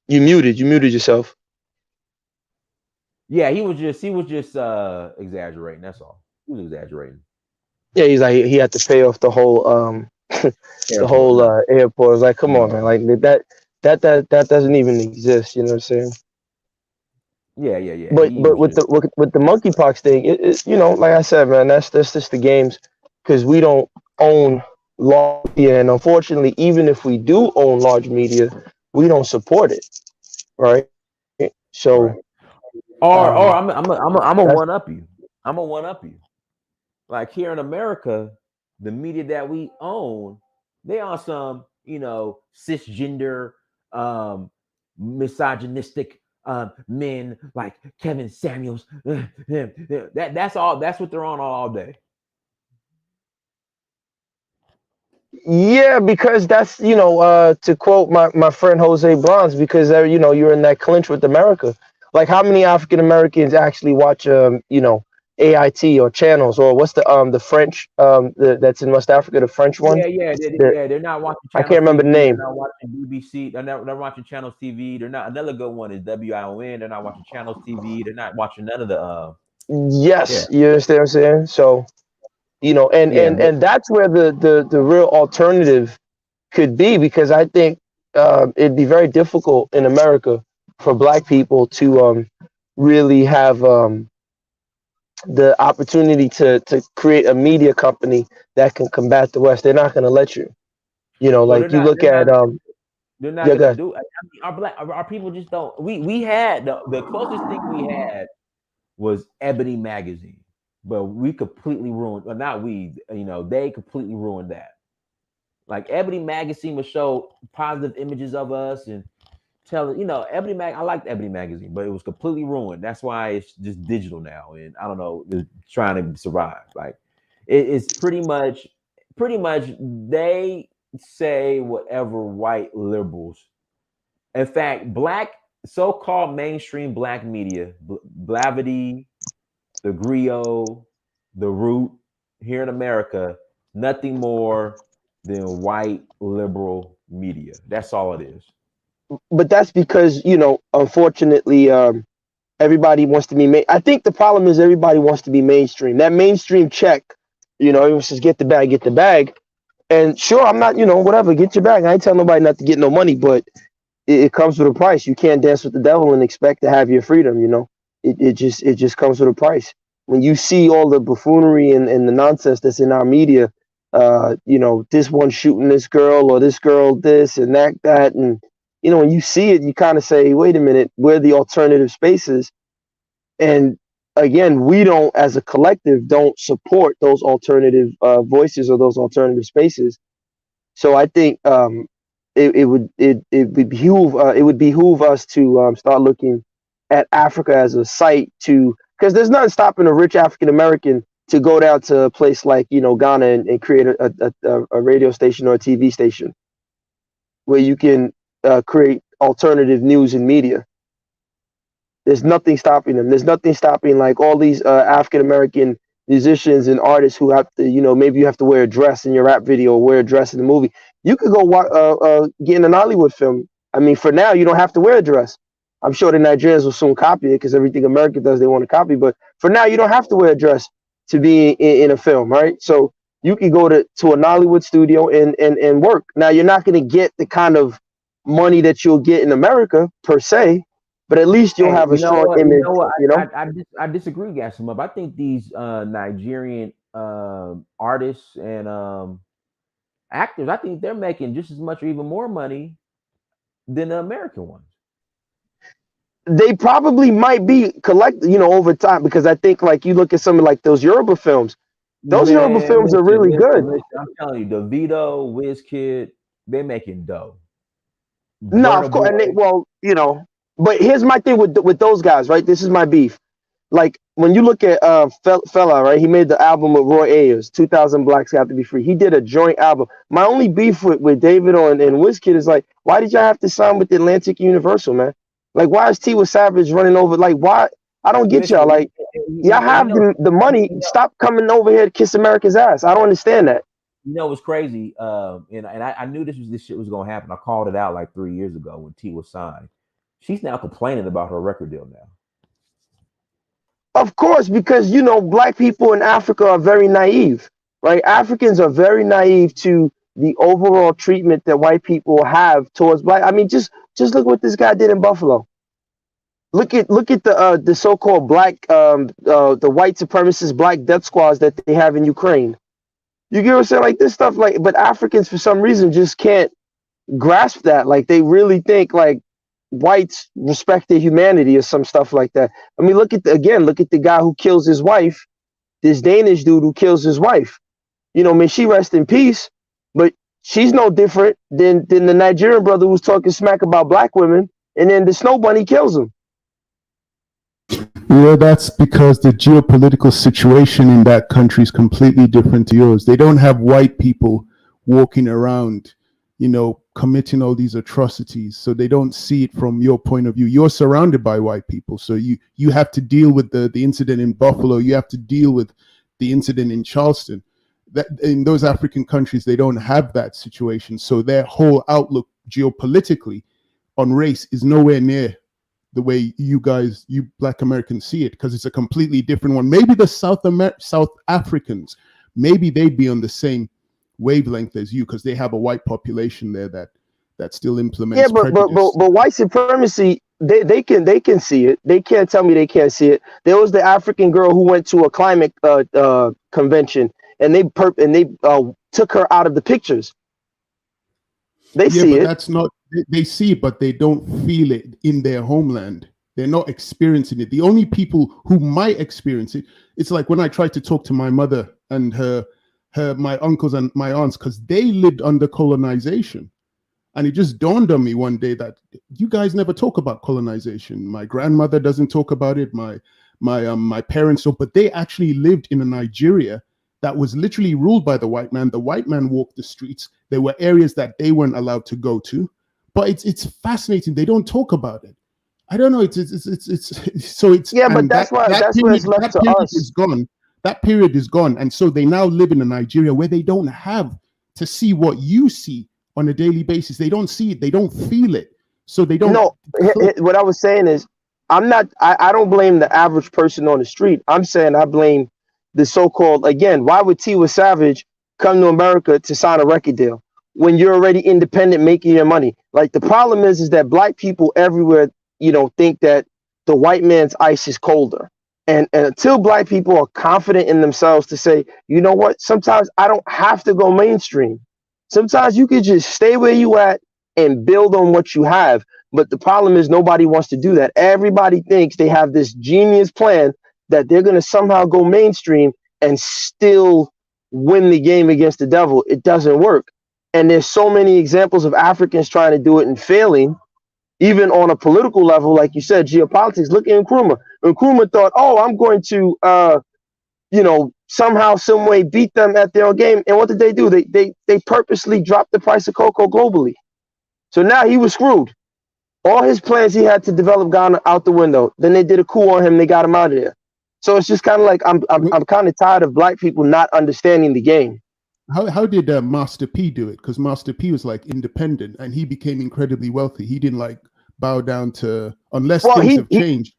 You muted yourself. Yeah, he was just exaggerating. That's all. He was exaggerating. Yeah, he's like he had to pay off the whole the Airport. whole No, airport. It's like, come on, man, no. like that doesn't even exist. You know what I'm saying? Yeah. But He was with just. the monkeypox thing, like I said, man, that's just the games because we don't own large media, and unfortunately, even if we do own large media, we don't support it, right? So, Right. Or um, I'm a that's one up you. I'm a one up you. Like here in America, the media that we own, they on some. cisgender, um, misogynistic men like Kevin Samuels. That's all. That's what they're on all day. Yeah, because that's, to quote my friend Jose Bronze, because you're in that clinch with America. Like, how many African Americans actually watch AIT or channels, or what's the French that's in West Africa, the French one? They're not watching I channels can't remember the TV. They're name. not watching BBC. They're watching channels TV. They're not. Another good one is WION. They're not watching channels TV. They're not watching none of the. Yeah, Yes, you understand what I'm saying? So, and yeah. and that's where the real alternative could be, because I think it'd be very difficult in America for Black people to really have the opportunity to create a media company that can combat the West. They're not going to let you. Well, Like, you look They're not. at They're not yeah, gonna guys. do it. I mean, our people just don't. We had the closest thing we had was Ebony magazine, but we completely ruined. Well, not we. They completely ruined that. Like Ebony magazine would show positive images of us and tell Ebony Mag. I liked Ebony magazine, but it was completely ruined. That's why it's just digital now, and I don't know, it's trying to survive. Like it's pretty much they say whatever white liberals. In fact, black so-called mainstream black media, Blavity, the Griot, the Root here in America, nothing more than white liberal media. That's all it is. But that's because, unfortunately, everybody wants to be I think the problem is everybody wants to be mainstream. That mainstream check, it was just get the bag, get the bag. And sure, I'm not, whatever, get your bag. I ain't telling nobody not to get no money, but it comes with a price. You can't dance with the devil and expect to have your freedom. It just comes with a price. When you see all the buffoonery and the nonsense that's in our media, this one shooting this girl, or this girl this and that, and when you see it, you kind of say, wait a minute, we're the alternative spaces. And again, we don't, as a collective, don't support those alternative voices or those alternative spaces. So I think it would behoove us to start looking at Africa as a site to, because there's nothing stopping a rich African American to go down to a place like Ghana and create a radio station or a TV station where you can create alternative news and media. There's nothing stopping them. There's nothing stopping like all these African American musicians and artists who have to, maybe you have to wear a dress in your rap video or wear a dress in the movie. You could go get in an Hollywood film. I mean, for now, you don't have to wear a dress. I'm sure the Nigerians will soon copy it because everything America does, they want to copy. But for now, you don't have to wear a dress to be in a film, right? So you can go to a Nollywood studio and work. Now, you're not going to get the kind of money that you'll get in America per se, but at least you'll Hey, have a strong image, I disagree, Gassim. I think these Nigerian artists and actors, I think they're making just as much or even more money than the American ones. They probably might be over time, because I think like you look at some of like those Yoruba films. Those Yoruba Man, films are really good. listen. I'm telling you, DeVito, WizKid, they're making dough. No, of Burna course, and Boy, but here's my thing with those guys, right? This is my beef. Like when you look at Fella, right? He made the album with Roy Ayers, 2000 Blacks Got to Be Free. He did a joint album. My only beef with David and WizKid is like, why did y'all have to sign with Atlantic Universal, man? Like, why is T with Savage running over? Like, why? I don't get y'all. Like, y'all have the money. Stop coming over here to kiss America's ass. I don't understand that. What's crazy? And I knew this shit was gonna happen. I called it out like 3 years ago when T was signed. She's now complaining about her record deal now. Of course, because Black people in Africa are very naive, right? Africans are very naive to the overall treatment that white people have towards Black. I mean, just look what this guy did in Buffalo. Look at the so-called black the white supremacist black death squads that they have in Ukraine. You get what I'm saying? Like this stuff, like, but Africans for some reason just can't grasp that. Like they really think like whites respect their humanity or some stuff like that. I mean, look at the guy who kills his wife, this Danish dude who kills his wife. May she rest in peace. But She's no different than the Nigerian brother who's talking smack about black women, and then the snow bunny kills him. Yeah, that's because the geopolitical situation in that country is completely different to yours. They don't have white people walking around, committing all these atrocities. So they don't see it from your point of view. You're surrounded by white people. So you have to deal with the incident in Buffalo. You have to deal with the incident in Charleston. That in those African countries, they don't have that situation. So their whole outlook geopolitically on race is nowhere near the way you Black Americans see it, because it's a completely different one. Maybe the South Africans, maybe they'd be on the same wavelength as you, because they have a white population there that still implements prejudice. But white supremacy, they can see it. They can't tell me they can't see it. There was the African girl who went to a climate convention, and they took her out of the pictures. They see it. That's not. They see it, but they don't feel it in their homeland. They're not experiencing it. The only people who might experience it, it's like when I try to talk to my mother and my uncles and my aunts, because they lived under colonization. And it just dawned on me one day that you guys never talk about colonization. My grandmother doesn't talk about it. My parents don't, but they actually lived in a Nigeria that was literally ruled by the white man. The white man walked the streets. There were areas that they weren't allowed to go to. But it's fascinating. They don't talk about it. I don't know. It's so it's yeah, but that's why it's left to us. Is gone. That period is gone, and so they now live in a Nigeria where they don't have to see what you see on a daily basis. They don't see it. They don't feel it. So they don't. No, what I was saying is, I don't blame the average person on the street. I'm saying I blame the so-called, again, why would Tiwa Savage come to America to sign a record deal when you're already independent, making your money? Like, the problem is that black people everywhere, think that the white man's ice is colder. And until black people are confident in themselves to say, you know what, sometimes I don't have to go mainstream. Sometimes you could just stay where you at and build on what you have. But the problem is nobody wants to do that. Everybody thinks they have this genius plan that they're going to somehow go mainstream and still win the game against the devil. It doesn't work. And there's so many examples of Africans trying to do it and failing, even on a political level. Like you said, geopolitics. Look at Nkrumah. Nkrumah thought, oh, I'm going to, somehow, some way beat them at their own game. And what did they do? They purposely dropped the price of cocoa globally. So now he was screwed. All his plans he had to develop gone out the window. Then they did a coup on him. They got him out of there. So it's just kind of like I'm kind of tired of black people not understanding the game. How did Master P do it? Because Master P was like independent, and he became incredibly wealthy. He didn't like bow down to, unless things have changed.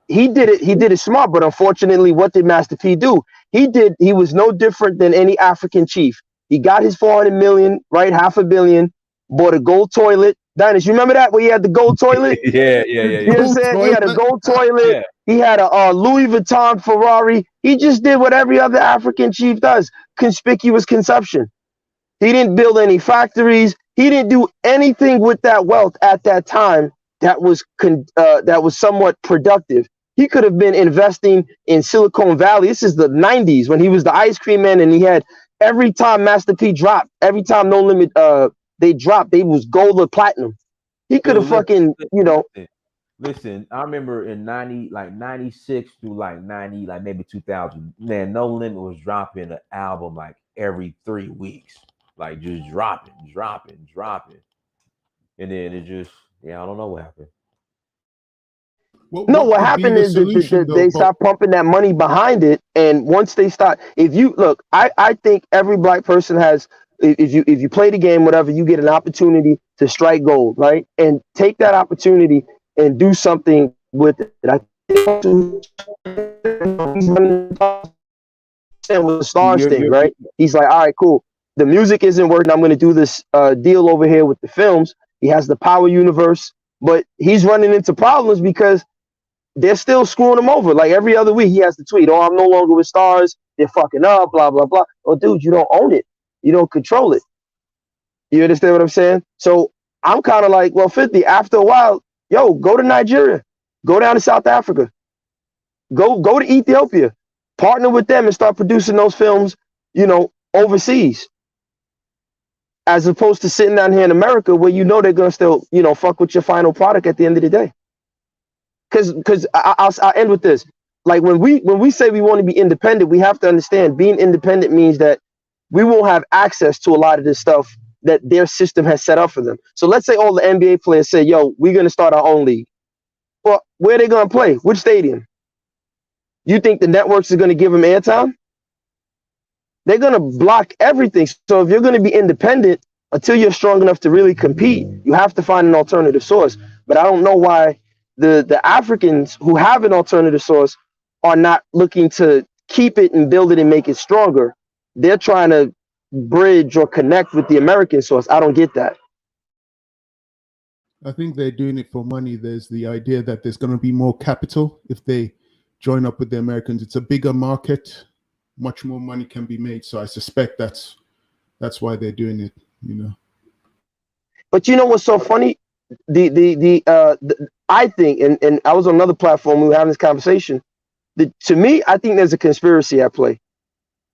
He did it smart, but unfortunately, what did Master P do? He was no different than any African chief. He got his 400 million, right? $500 million, bought a gold toilet. Dennis, you remember that where he had the gold toilet? Yeah. You know what I'm saying? He had a gold toilet. Yeah. He had a Louis Vuitton Ferrari. He just did what every other African chief does. Conspicuous consumption. He didn't build any factories. He didn't do anything with that wealth at that time that was somewhat productive. He could have been investing in Silicon Valley. This is the 90s when he was the ice cream man, and he had, every time Master P dropped, every time No Limit they dropped, they was gold or platinum. He could have Listen, I remember in 96 through 90, maybe 2000, man, No Limit was dropping an album like every 3 weeks. Like just dropping. And then it just, I don't know what happened. What happened is they start pumping that money behind it. And once they start, if you look, I think every black person has, if you play the game, whatever, you get an opportunity to strike gold, right? And take that opportunity and do something with it. I think with the stars thing, right? He's like, all right, cool. The music isn't working. I'm going to do this deal over here with the films. He has the power universe, but he's running into problems because they're still screwing him over. Like every other week, he has to tweet, "Oh, I'm no longer with stars. They're fucking up, blah, blah, blah." Oh, dude, you don't own it. You don't control it. You understand what I'm saying? So I'm kind of like, well, 50, after a while, yo, go to Nigeria. Go down to South Africa. Go to Ethiopia. Partner with them and start producing those films, overseas. as opposed to sitting down here in America where you know they're gonna still, you know, fuck with your final product at the end of the day. Because I'll end with this. Like when we say we want to be independent, we have to understand being independent means that we won't have access to a lot of this stuff that their system has set up for them. So let's say all the NBA players say, yo, we're gonna start our own league. Well, where are they gonna play? Which stadium? You think the networks are gonna give them airtime? They're gonna block everything. So if you're gonna be independent, until you're strong enough to really compete, you have to find an alternative source. But I don't know why the Africans who have an alternative source are not looking to keep it and build it and make it stronger. They're trying to bridge or connect with the American source. I don't get that. I think they're doing it for money. There's the idea that there's going to be more capital if they join up with the Americans. It's a bigger market, much more money can be made. So I suspect that's why they're doing it, you know. But you know what's so funny? I think, and I was on another platform, we were having this conversation. To me, I think there's a conspiracy at play.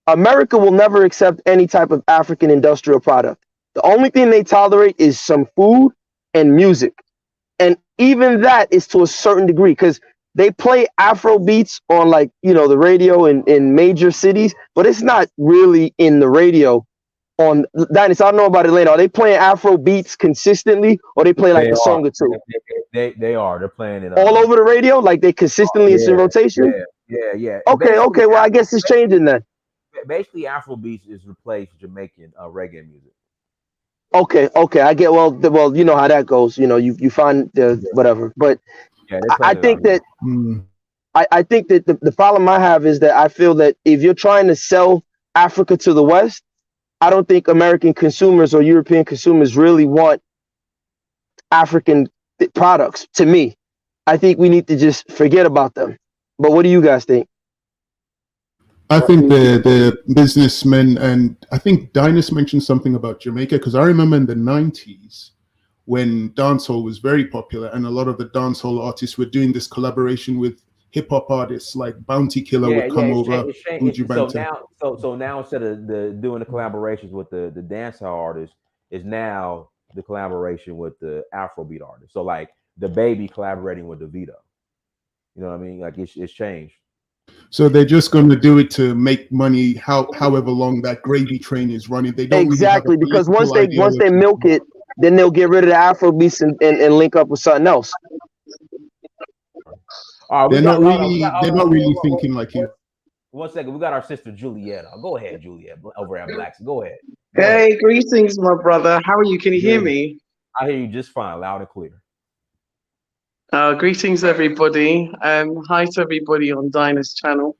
America will never accept any type of African industrial product. The only thing they tolerate is some food and music. And even that is to a certain degree, because they play Afro beats on, like, you know, the radio in major cities, but it's not really in the radio on Dynasty. I don't know about Atlanta. Are they playing Afro beats consistently, or they play like a song or two? They are. They're playing it all over the radio, like they consistently it's in rotation. Yeah. Okay. Well, I guess it's changing then. Basically, Afrobeats is replaced Jamaican reggae music. Okay. I get. Well, you know how that goes. You know, you find the whatever. But I think that I think that the problem I have is that I feel that if you're trying to sell Africa to the West, I don't think American consumers or European consumers really want African products. To me, I think we need to just forget about them. But what do you guys think? I think the businessmen, and I think Dynast mentioned something about Jamaica, because I remember in the 90s when dancehall was very popular and a lot of the dancehall artists were doing this collaboration with hip hop artists, like Bounty Killer would come over. So now instead of doing the collaborations with the dancehall artists, is now the collaboration with the Afrobeat artists. So like DaBaby collaborating with Davido. You know what I mean? Like it's changed. So they're just going to do it to make money, however long that gravy train is running. They don't exactly really because once they milk it, then they'll get rid of the Afrobeats and link up with something else. They're not really thinking like you. 1 second, we got our sister Juliet. Go ahead, Juliet, over at Blacks. Go ahead. Hey, greetings, my brother. How are you? Can you hear me? I hear you just fine, loud and clear. Greetings, everybody. Hi to everybody on Dynast channel.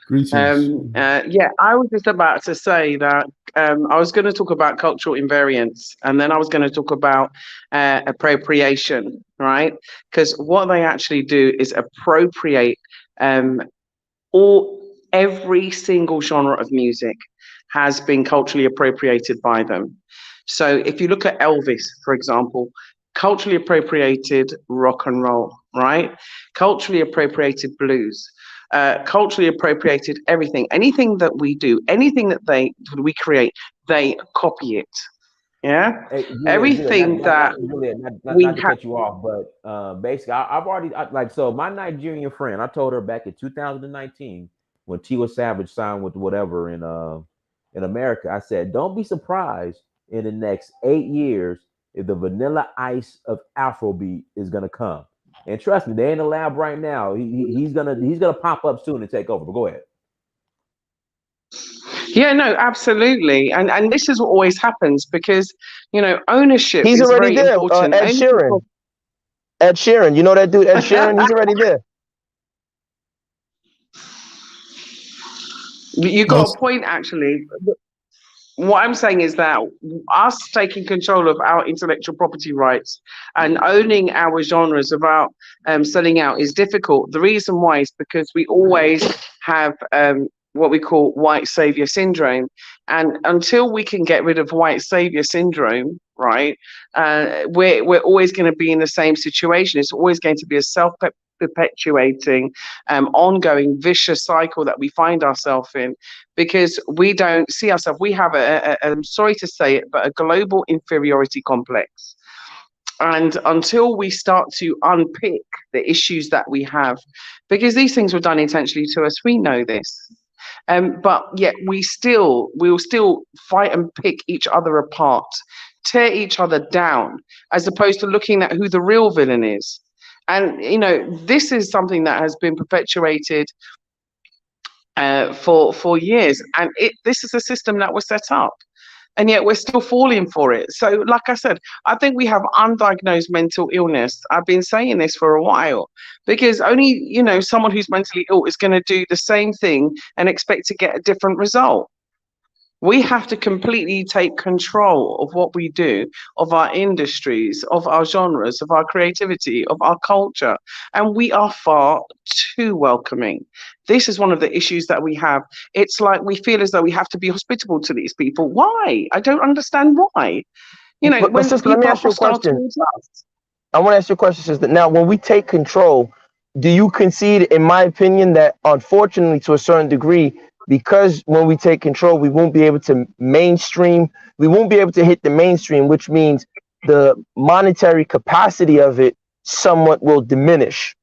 Greetings. Yeah, I was just about to say that I was going to talk about cultural invariance, and then I was going to talk about appropriation, right? Because what they actually do is appropriate every single genre of music has been culturally appropriated by them. So if you look at Elvis, for example, culturally appropriated rock and roll, right? Culturally appropriated blues, culturally appropriated everything. Anything that we do, anything that we create, they copy it. Yeah, hey, Juliet, everything not to cut you off, but basically, I've already so my Nigerian friend, I told her back in 2019 when Tiwa Savage signed with whatever in America, I said, don't be surprised in the next 8 years if the Vanilla Ice of Afrobeat is gonna come. And trust me, they're in the lab right now. He's gonna pop up soon and take over. But go ahead. Yeah, no, absolutely, and this is what always happens because ownership. He's is already very there. Important. Ed Sheeran, you know that dude, Ed Sheeran. He's already there. You got a point, actually. What I'm saying is that us taking control of our intellectual property rights and owning our genres without selling out is difficult. The reason why is because we always have what we call white savior syndrome. And until we can get rid of white savior syndrome, right, we're always going to be in the same situation. It's always going to be a self-perpetuating, ongoing vicious cycle that we find ourselves in, because we don't see ourselves. We have I'm sorry to say it, but a global inferiority complex. And until we start to unpick the issues that we have, because these things were done intentionally to us, we know this. But yet we'll still fight and pick each other apart, tear each other down, as opposed to looking at who the real villain is. And this is something that has been perpetuated for years, and this is a system that was set up, and yet we're still falling for it. So like I said, I think we have undiagnosed mental illness. I've been saying this for a while, because only someone who's mentally ill is going to do the same thing and expect to get a different result. We have to completely take control of what we do, of our industries, of our genres, of our creativity, of our culture. And we are far too welcoming. This is one of the issues that we have. It's like we feel as though we have to be hospitable to these people. Why? I don't understand why. But sister, let me ask you a question. I want to ask you a question, sister. Now, when we take control, do you concede, in my opinion, that unfortunately, to a certain degree, because when we take control, we won't be able to mainstream, we won't be able to hit the mainstream, which means the monetary capacity of it somewhat will diminish.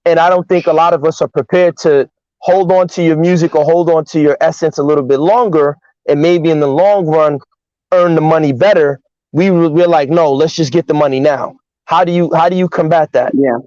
And I don't think a lot of us are prepared to hold on to your music or hold on to your essence a little bit longer, and maybe in the long run earn the money better. We're like, no, let's just get the money now. How do you combat that? Yeah.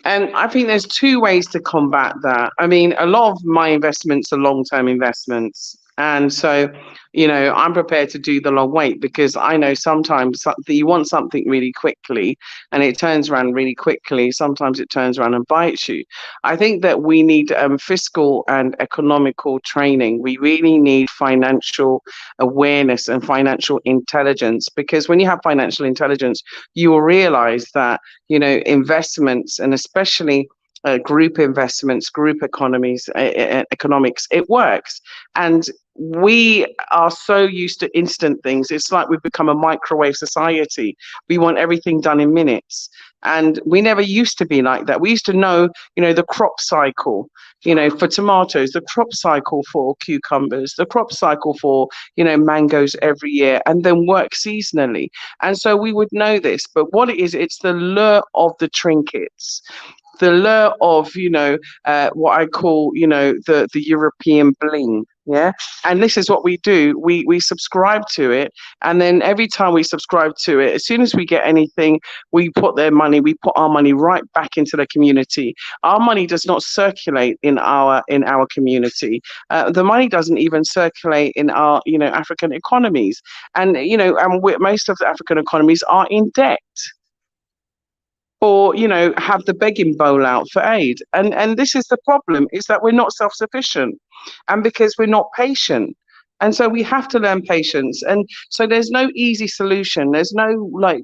And I think there's two ways to combat that. I mean, a lot of my investments are long-term investments. And so, I'm prepared to do the long wait, because I know sometimes you want something really quickly and it turns around really quickly. Sometimes it turns around and bites you. I think that we need fiscal and economical training. We really need financial awareness and financial intelligence, because when you have financial intelligence, you will realize that, investments, and especially group investments, group economics, it works. And we are so used to instant things. It's like we've become a microwave society. We want everything done in minutes. And we never used to be like that. We used to know, the crop cycle, for tomatoes, the crop cycle for cucumbers, the crop cycle for, mangoes every year, and then work seasonally. And so we would know this. But what it is, it's the lure of the trinkets. The lure of, what I call, the European bling. Yeah. And this is what we do. We subscribe to it. And then every time we subscribe to it, as soon as we get anything, we put our money right back into the community. Our money does not circulate in our community. The money doesn't even circulate in our, African economies. And, most of the African economies are in debt, or have the begging bowl out for aid. And this is the problem, is that we're not self-sufficient, and because we're not patient. And so we have to learn patience. And so there's no easy solution. There's no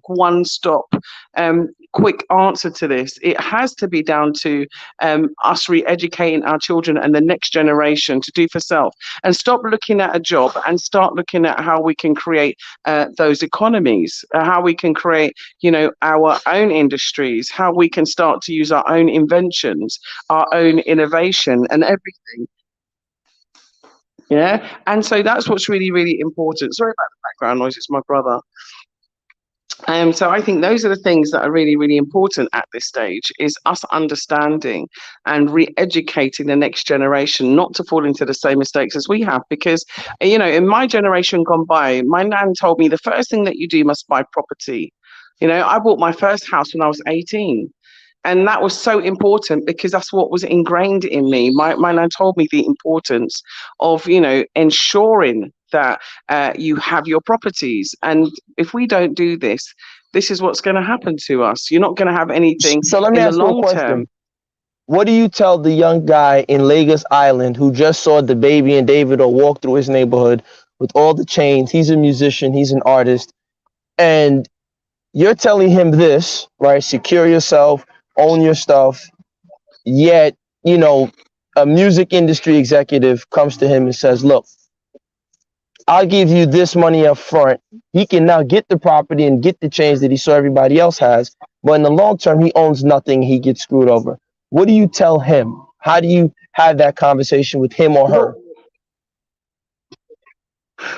one stop quick answer to this. It has to be down to us re-educating our children and the next generation to do for self, and stop looking at a job and start looking at how we can create those economies, how we can create, our own industries, how we can start to use our own inventions, our own innovation and everything. Yeah. And so that's what's really, really important. Sorry about the background noise, it's my brother. So I think those are the things that are really, really important at this stage, is us understanding and re-educating the next generation not to fall into the same mistakes as we have. Because, in my generation gone by, my nan told me the first thing that you do must buy property. I bought my first house when I was 18. And that was so important, because that's what was ingrained in me. My nan told me the importance of, ensuring that you have your properties. And if we don't do this, this is what's going to happen to us. You're not going to have anything. So let me ask you a question. What do you tell the young guy in Lagos Island who just saw DaBaby and Davido walk through his neighborhood with all the chains? He's a musician, he's an artist, and you're telling him this, right? Secure yourself, own your stuff. Yet, a music industry executive comes to him and says, look, I'll give you this money up front. He can now get the property and get the change that he saw everybody else has. But in the long term, he owns nothing. He gets screwed over. What do you tell him? How do you have that conversation with him or her?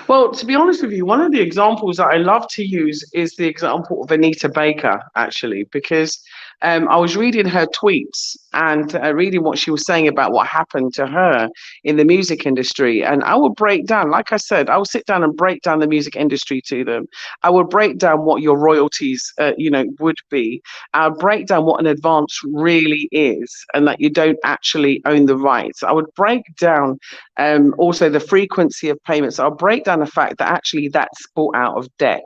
Well, to be honest with you, one of the examples that I love to use is the example of Anita Baker, actually, because I was reading her tweets and reading what she was saying about what happened to her in the music industry. And I would break down, like I said, I would sit down and break down the music industry to them. I would break down what your royalties, would be. I would break down what an advance really is and that you don't actually own the rights. I would break down also the frequency of payments. I'll break down the fact that actually that's bought out of debt.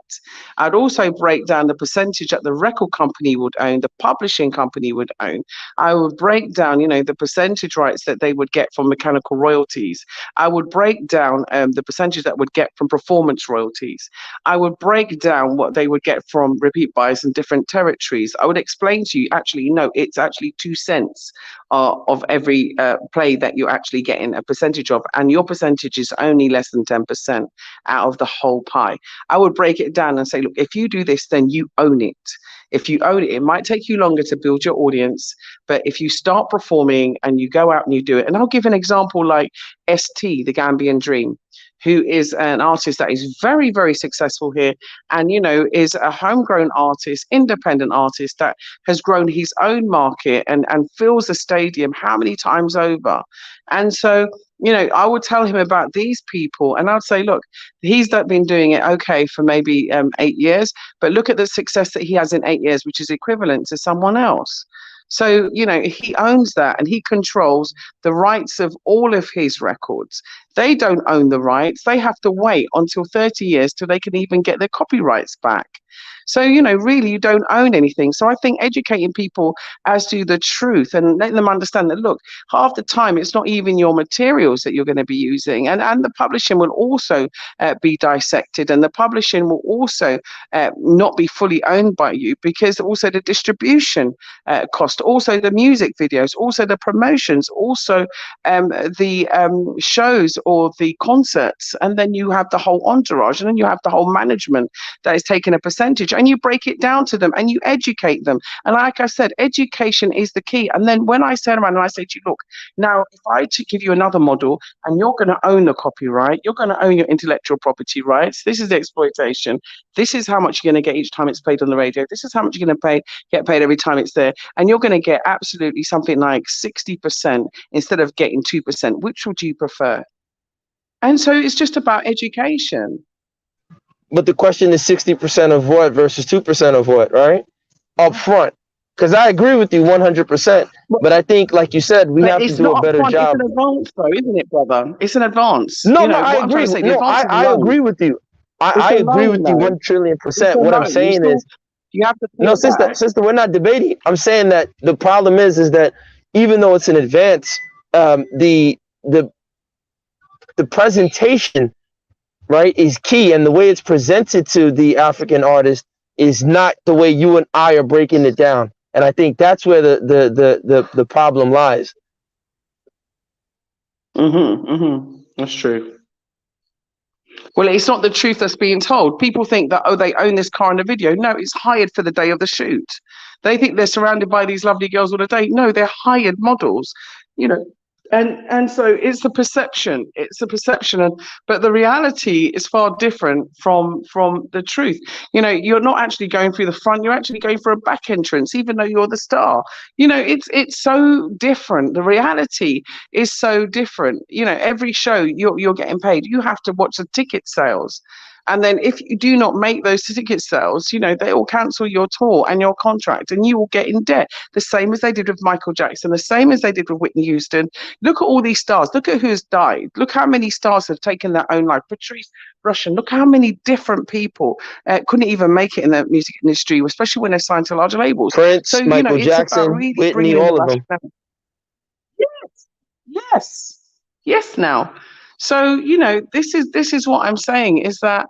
I'd also break down the percentage that the record company would own, the publishing company would own. I would break down, the percentage rights that they would get from mechanical royalties. I would break down the percentage that would get from performance royalties. I would break down what they would get from repeat buys in different territories. I would explain to you, actually, no, it's actually 2 cents of every play that you're actually getting a percentage of, and your percentage is only less than 10% out of the whole pie. I would break it down and say, look, if you do this, then you own it. If you own it, it might take you longer to build your audience, but if you start performing and you go out and you do it, and I'll give an example like ST, the Gambian Dream, who is an artist that is very, very successful here and, is a homegrown artist, independent artist that has grown his own market and fills the stadium how many times over. And so, I would tell him about these people and I'd say, look, he's been doing it okay for maybe 8 years, but look at the success that he has in 8 years, which is equivalent to someone else. So, he owns that and he controls the rights of all of his records. They don't own the rights. They have to wait until 30 years till they can even get their copyrights back. So, really, you don't own anything. So I think educating people as to the truth and letting them understand that, look, half the time it's not even your materials that you're going to be using. And the publishing will also be dissected, and the publishing will also not be fully owned by you, because also the distribution cost, also the music videos, also the promotions, also the shows or the concerts. And then you have the whole entourage, and then you have the whole management that is taking a percentage, and you break it down to them and you educate them. And like I said, education is the key. And then when I turn around and I say to you, look, now if I give you another model and you're going to own the copyright, you're going to own your intellectual property rights, this is the exploitation, this is how much you're going to get each time it's played on the radio, this is how much you're going to get paid every time it's there, and you're going to get absolutely something like 60% instead of getting 2%. Which would you prefer? And so it's just about education. But the question is 60% of what versus 2% of what, right? Up front. Because I agree with you 100%. But I think, like you said, we have to do a better job. It's an advance, though, isn't it, brother? It's an advance. No, I agree. I agree with you. I agree with you 1 trillion%. What I'm saying is, you have to. No, sister, we're not debating. I'm saying that the problem is that even though it's an advance, the presentation, right, is key, and the way it's presented to the African artist is not the way you and I are breaking it down. And I think that's where the problem lies. That's true. Well, it's not the truth that's being told. People think that, oh, they own this car in the video. No, it's hired for the day of the shoot. They think they're surrounded by these lovely girls all the day. No, they're hired models, And so it's a perception. But the reality is far different from the truth. You're not actually going through the front. You're actually going for a back entrance, even though you're the star. It's so different. The reality is so different. Every show you're getting paid. You have to watch the ticket sales. And then if you do not make those ticket sales, they will cancel your tour and your contract, and you will get in debt. The same as they did with Michael Jackson, the same as they did with Whitney Houston. Look at all these stars. Look at who's died. Look how many stars have taken their own life. Patrice Rushen. Look how many different people couldn't even make it in the music industry, especially when they're signed to large labels. Prince, so, Michael Jackson, really Whitney, all of them. Yes. Now. So, this is what I'm saying is that,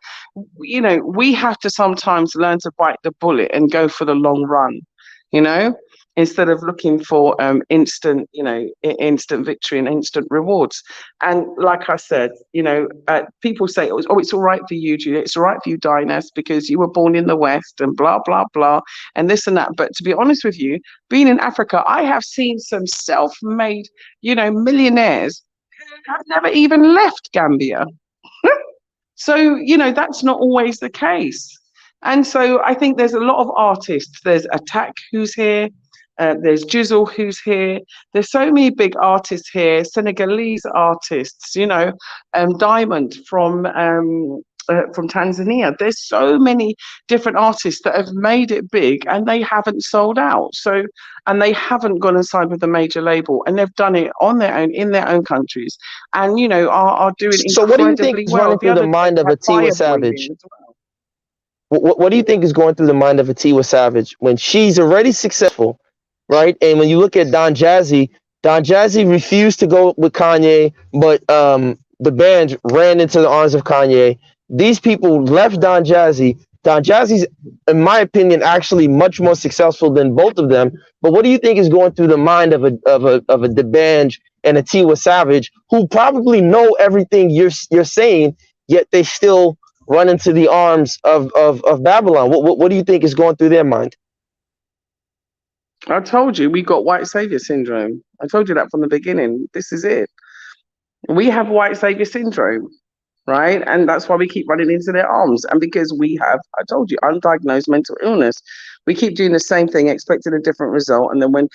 we have to sometimes learn to bite the bullet and go for the long run, instead of looking for instant, instant victory and instant rewards. And like I said, people say, oh, it's all right for you, Julia, it's all right for you, Dynast, because you were born in the West and blah, blah, blah, and this and that. But to be honest with you, being in Africa, I have seen some self-made, millionaires who have never even left Gambia. So, that's not always the case. And so I think there's a lot of artists. There's Attack who's here. There's Jizzle who's here. There's so many big artists here, Senegalese artists, Diamond from Tanzania. There's so many different artists that have made it big and they haven't sold out. So, and they haven't gone and signed with a major label, and they've done it on their own in their own countries, and are doing so what do you think is running through the mind of a Tiwa Savage? What do you think is going through the mind of a Tiwa Savage when she's already successful, right? And when you look at Don Jazzy refused to go with Kanye, but the band ran into the arms of Kanye. These people left Don Jazzy. Don Jazzy's, in my opinion, actually much more successful than both of them. But what do you think is going through the mind of a DaBaby and a Tiwa Savage, who probably know everything you're saying, yet they still run into the arms of Babylon? What do you think is going through their mind? I told you we got white savior syndrome. I told you that from the beginning. This is it. We have white savior syndrome, right? And that's why we keep running into their arms. And because we have, I told you, undiagnosed mental illness. We keep doing the same thing, expecting a different result. And then when,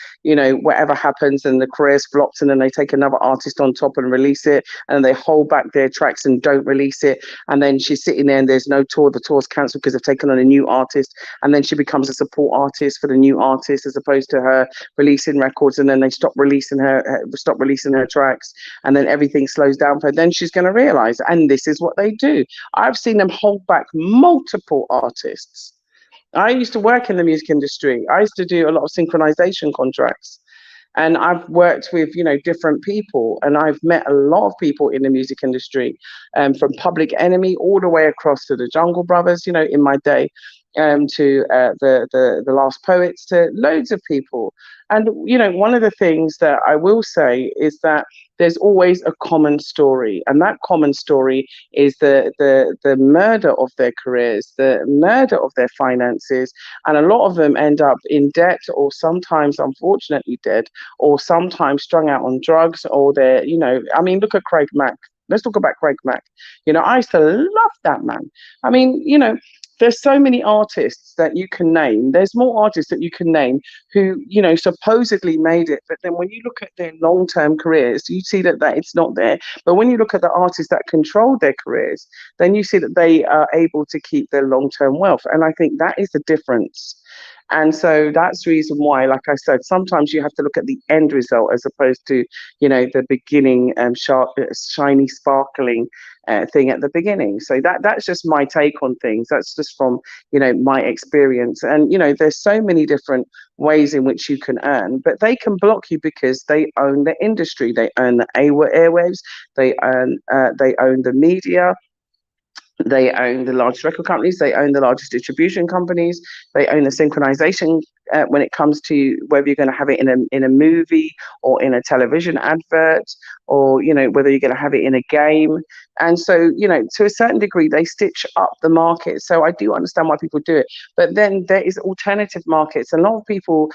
whatever happens and the career's flopped, and then they take another artist on top and release it, and they hold back their tracks and don't release it. And then she's sitting there and there's no tour. The tour's cancelled because they've taken on a new artist. And then she becomes a support artist for the new artist, as opposed to her releasing records. And then they stop releasing her tracks. And then everything slows down for her. Then she's going to realize, and this is what they do. I've seen them hold back multiple artists. I used to work in the music industry. I used to do a lot of synchronization contracts, and I've worked with, different people, and I've met a lot of people in the music industry, from Public Enemy all the way across to the Jungle Brothers, in my day, to the Last Poets, to loads of people. And, one of the things that I will say is that there's always a common story, and that common story is the murder of their careers, the murder of their finances, and a lot of them end up in debt, or sometimes unfortunately dead, or sometimes strung out on drugs, or they're, look at Craig Mack. Let's talk about Craig Mack. I used to love that man. There's so many artists that you can name. There's more artists that you can name who, supposedly made it. But then when you look at their long-term careers, you see that it's not there. But when you look at the artists that control their careers, then you see that they are able to keep their long-term wealth. And I think that is the difference. And so that's the reason why, like I said, sometimes you have to look at the end result as opposed to, the beginning, shiny, sparkling thing at the beginning. So that's just my take on things. That's just from, my experience. And, there's so many different ways in which you can earn, but they can block you because they own the industry. They own the airwaves. They own the media. They own the largest record companies. They own the largest distribution companies. They own the synchronization when it comes to whether you're going to have it in a movie or in a television advert, or whether you're going to have it in a game. And so to a certain degree they stitch up the market. So I do understand why people do it, but then there is alternative markets. A lot of people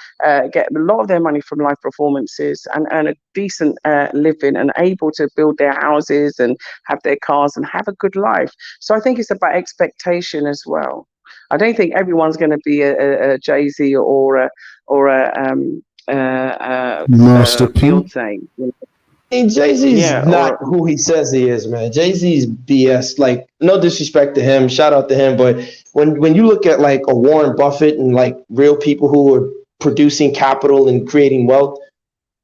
get a lot of their money from live performances and earn a decent living and able to build their houses and have their cars and have a good life. So I think it's about expectation as well. I don't think everyone's going to be a Jay-Z or a Master P. Beyonce. Jay-Z's not who he says he is, man. Jay-Z's BS. Like, no disrespect to him, shout out to him, but when you look at like a Warren Buffett and like real people who are producing capital and creating wealth,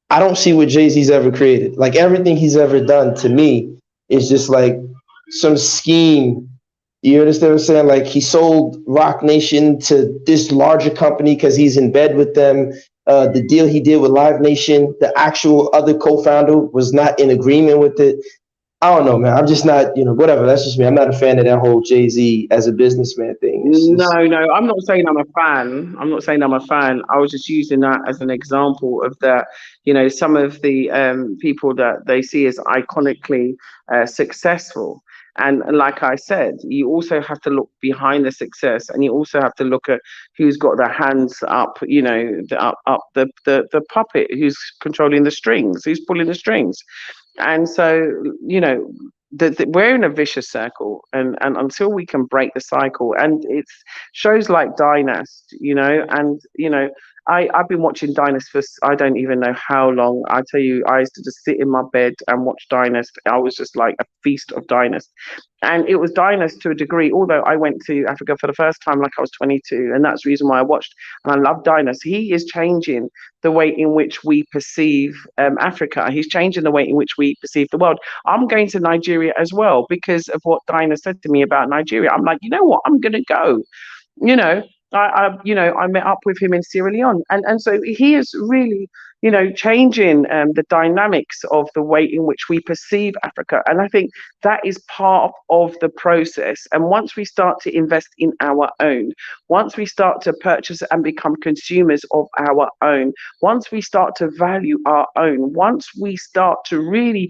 I don't see what Jay-Z's ever created. Like, everything he's ever done to me is just like some scheme. You understand what I'm saying? Like, he sold Rock Nation to this larger company because he's in bed with them. The deal he did with Live Nation, the actual other co-founder was not in agreement with it. I don't know, man. I'm just not, whatever. That's just me. I'm not a fan of that whole Jay-Z as a businessman thing. It's just, No, no, I'm not saying I'm a fan. I'm not saying I'm a fan. I was just using that as an example of that. Some of the people that they see as iconically successful. And like I said, you also have to look behind the success, and you also have to look at who's got their hands up, up the puppet, who's controlling the strings, who's pulling the strings. And so, we're in a vicious circle, and until we can break the cycle, and it's shows like Dynast, and I've been watching Dynast for I don't even know how long. I tell you, I used to just sit in my bed and watch Dynast. I was just like a feast of Dynast. And it was Dynast to a degree, although I went to Africa for the first time like I was 22, and that's the reason why I watched. And I love Dynast. He is changing the way in which we perceive Africa. He's changing the way in which we perceive the world. I'm going to Nigeria as well because of what Dinah said to me about Nigeria. I'm like, you know what? I'm going to go. You know, I met up with him in Sierra Leone, and so he is really, changing the dynamics of the way in which we perceive Africa, and I think that is part of the process. And once we start to invest in our own, once we start to purchase and become consumers of our own, once we start to value our own, once we start to really,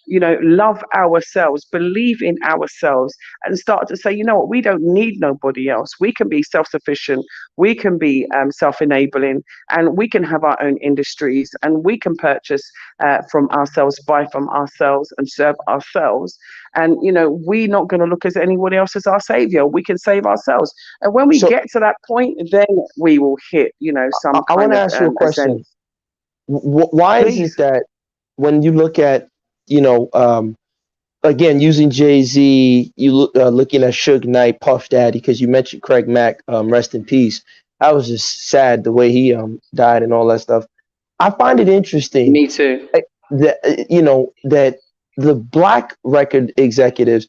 love ourselves, believe in ourselves, and start to say, you know what, we don't need nobody else. We can be self-sufficient, we can be self-enabling, and we can have our own industries, and we can purchase from ourselves, buy from ourselves, and serve ourselves. And we're not going to look at anybody else as our savior. We can save ourselves, and when we get to that point, then we will hit some I want kind to of ask you a question. ascent. Why is Please. it that when you look at, again, using Jay-Z, you looking at Suge Knight, Puff Daddy, because you mentioned Craig Mack, rest in peace. I was just sad the way he died and all that stuff. I find it interesting Me too. that that the black record executives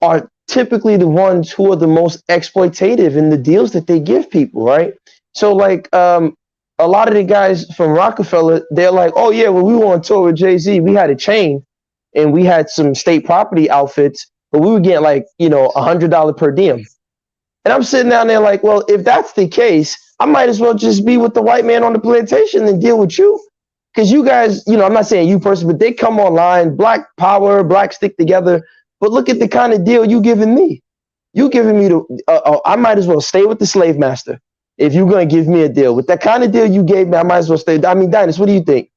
are typically the ones who are the most exploitative in the deals that they give people, right? So like a lot of the guys from Rockefeller, they're like, oh yeah, when we were on tour with Jay-Z, we had a chain and we had some state property outfits, but we were getting like, $100 per diem. And I'm sitting down there like, well, if that's the case, I might as well just be with the white man on the plantation and deal with you. Because you guys, I'm not saying you personally, but they come online, black power, black stick together. But look at the kind of deal you giving me. You giving me I might as well stay with the slave master if you're going to give me a deal. With that kind of deal you gave me, I might as well stay. I mean, Dennis, what do you think?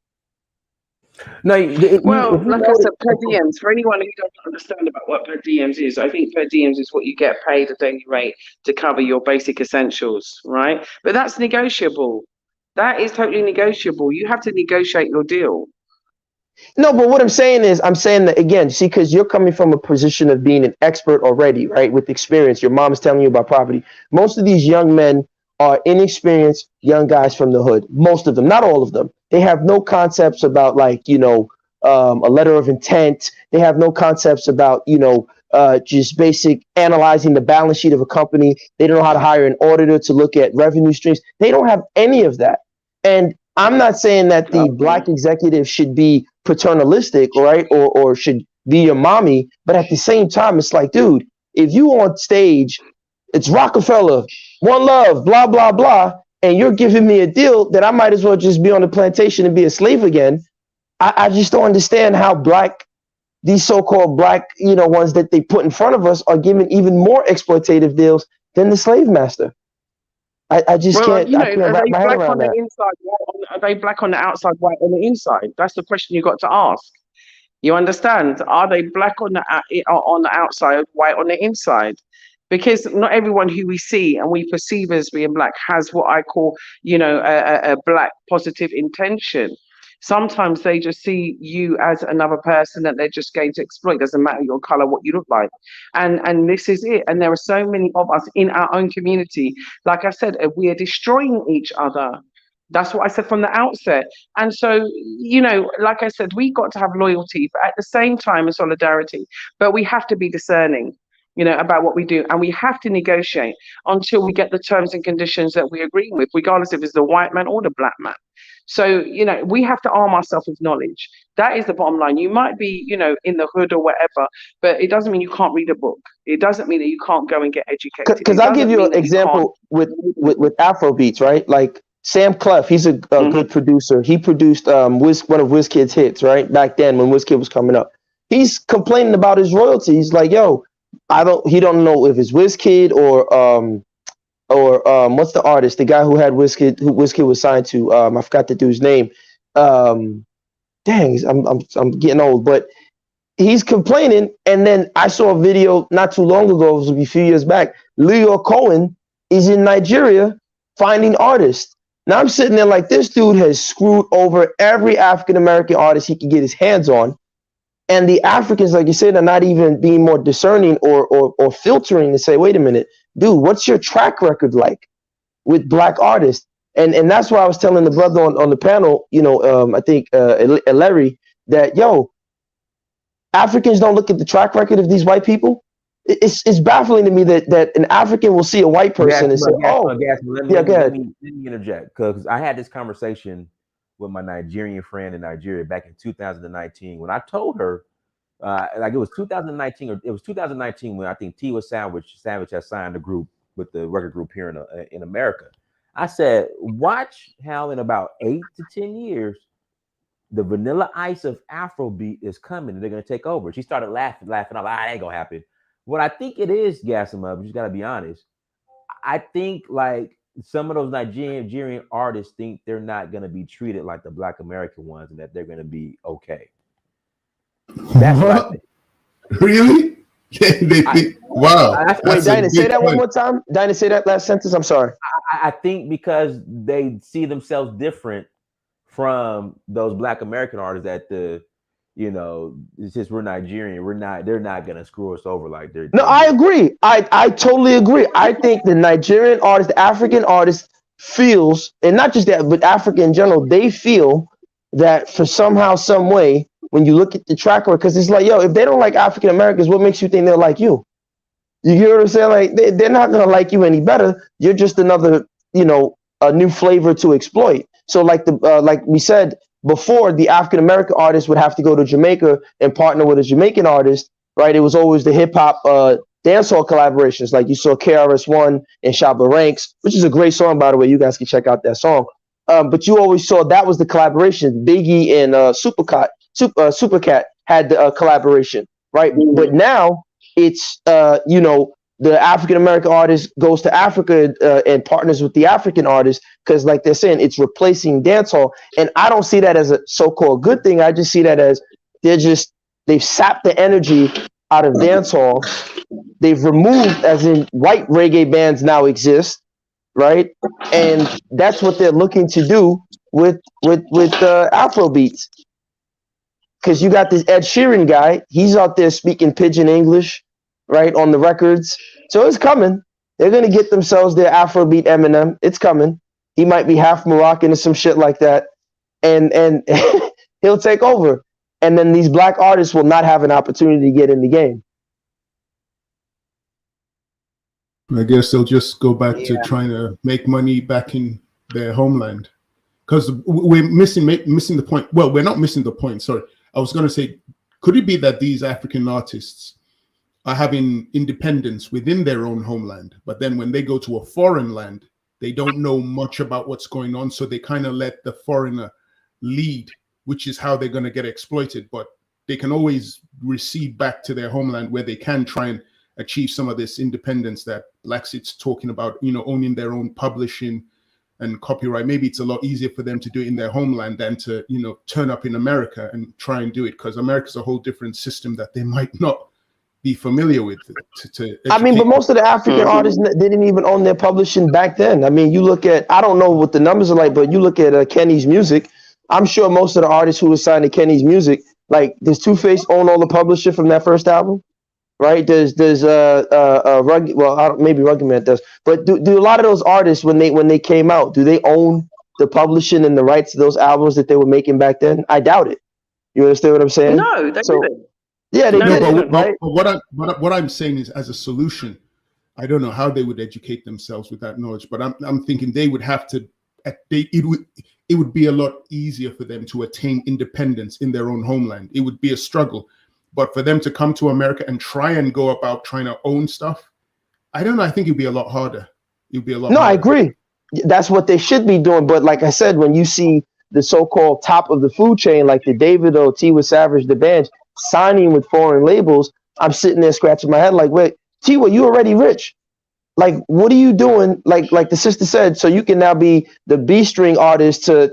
No, Well, like I said, per diems, for anyone who doesn't understand about what per diems is, I think per diems is what you get paid a daily rate to cover your basic essentials, right? But that's negotiable. That is totally negotiable. You have to negotiate your deal. No, but what I'm saying is, I'm saying that again, see, because you're coming from a position of being an expert already, right? With experience, your mom is telling you about property. Most of these young men are inexperienced young guys from the hood. Most of them, not all of them. They have no concepts about like, a letter of intent. They have no concepts about, just basic analyzing the balance sheet of a company. They don't know how to hire an auditor to look at revenue streams. They don't have any of that. And I'm not saying that the black executive should be paternalistic, right? Or should be your mommy. But at the same time, it's like, dude, if you on stage, it's Rockefeller, one love, blah, blah, blah, and you're giving me a deal that I might as well just be on the plantation and be a slave again. I just don't understand how these so-called black, ones that they put in front of us are giving even more exploitative deals than the slave master. I just can't. I can't wrap my head around that. Are they black on the outside, white on the inside? That's the question you got to ask. You understand? Are they black on the outside, white on the inside? Because not everyone who we see and we perceive as being black has what I call, a black positive intention. Sometimes they just see you as another person that they're just going to exploit. Doesn't matter your color, what you look like. And this is it. And there are so many of us in our own community. Like I said, we are destroying each other. That's what I said from the outset. And so, like I said, we got to have loyalty, but at the same time, and solidarity. But we have to be discerning. about what we do. And we have to negotiate until we get the terms and conditions that we agree with, regardless if it's the white man or the black man. So, we have to arm ourselves with knowledge. That is the bottom line. You might be, in the hood or whatever, but it doesn't mean you can't read a book. It doesn't mean that you can't go and get educated. Because I'll give you an example with Afrobeats, right? Like Sam Clef, he's a good producer. He produced one of WizKid's hits, right? Back then when WizKid was coming up. He's complaining about his royalties. Like, yo, he don't know if it's WizKid or what's the artist, the guy who had WizKid, who WizKid was signed to. I forgot the dude's name. Dang, I'm getting old, but he's complaining. And then I saw a video not too long ago, it was a few years back. Leo Cohen is in Nigeria finding artists. Now I'm sitting there like, this dude has screwed over every African American artist he could get his hands on. And the Africans, like you said, are not even being more discerning or filtering to say, wait a minute, dude, what's your track record like with black artists? And that's why I was telling the brother on the panel, I think Larry, that, yo, Africans don't look at the track record of these white people. It's baffling to me that an African will see a white person and say, let me interject, because I had this conversation with my Nigerian friend in Nigeria back in 2019 when I told her, it was 2019 or it was 2019 when I think Tiwa Savage has signed a group with the record group here in America. I said, watch how in about 8 to 10 years, the Vanilla Ice of Afrobeat is coming and they're going to take over. She started laughing. I'm like, that ain't going to happen. What I think it is, Gassama, you just got to be honest. I think like some of those Nigerian artists think they're not going to be treated like the Black American ones and that they're going to be okay. That's what I think. Really? They think, wow. Wait, Dinah, say that one more time. Dinah, say that last sentence. I'm sorry. I think because they see themselves different from those Black American artists that it's just we're Nigerian. They're not going to screw us over like they're. No, I agree. I totally agree. I think the Nigerian artist, the African artist feels, and not just that, but Africa in general, they feel that for somehow, some way, when you look at the track record, because it's like, yo, if they don't like African Americans, what makes you think they'll like you? You hear what I'm saying? Like, they're not going to like you any better. You're just another, a new flavor to exploit. So like we said before, the African American artist would have to go to Jamaica and partner with a Jamaican artist, right? It was always the hip hop dancehall collaborations. Like you saw KRS-One and Shabba Ranks, which is a great song, by the way. You guys can check out that song. But you always saw that was the collaboration. Biggie and Supercat had the collaboration, right? Mm-hmm. But now it's the African American artist goes to Africa and partners with the African artist because, like they're saying, it's replacing dancehall. And I don't see that as a so-called good thing. I just see that as they've sapped the energy out of dancehall. They've removed, as in white reggae bands now exist, right? And that's what they're looking to do with Afrobeats. Because you got this Ed Sheeran guy, he's out there speaking pidgin English, right, on the records. So it's coming. They're going to get themselves their Afrobeat Eminem. It's coming. He might be half Moroccan or some shit like that. And he'll take over. And then these black artists will not have an opportunity to get in the game. I guess they'll just go back to trying to make money back in their homeland. Because we're missing the point. Well, we're not missing the point. Sorry. I was going to say, could it be that these African artists are having independence within their own homeland, but then when they go to a foreign land, they don't know much about what's going on, so they kind of let the foreigner lead, which is how they're going to get exploited. But they can always recede back to their homeland where they can try and achieve some of this independence that Blackseat's talking about, owning their own publishing and copyright. Maybe it's a lot easier for them to do it in their homeland than to, turn up in America and try and do it, because America's a whole different system that they might not be familiar with. I mean, but most of the African artists didn't even own their publishing back then. I mean, you look at, I don't know what the numbers are like, but you look at Kenny's Music. I'm sure most of the artists who were signed to Kenny's Music, like, does Two-Face own all the publishing from that first album? Right? Does Rugged, well, maybe Rugged Man does, but do a lot of those artists when they came out, do they own the publishing and the rights to those albums that they were making back then? I doubt it. You understand what I'm saying? No, they didn't. Yeah, they No, did they it, didn't. right? But what I'm saying is, as a solution, I don't know how they would educate themselves with that knowledge, but I'm thinking they would have to. It would be a lot easier for them to attain independence in their own homeland. It would be a struggle, but for them to come to America and try and go about trying to own stuff, I don't know. I think it'd be a lot harder. It'd be a lot. No, harder. I agree. That's what they should be doing. But like I said, when you see the so-called top of the food chain, like the Davido, Tiwa Savage, the band, signing with foreign labels, I'm sitting there scratching my head like, wait, Tiwa, you already rich. Like, what are you doing? Like the sister said, so you can now be the B string artist to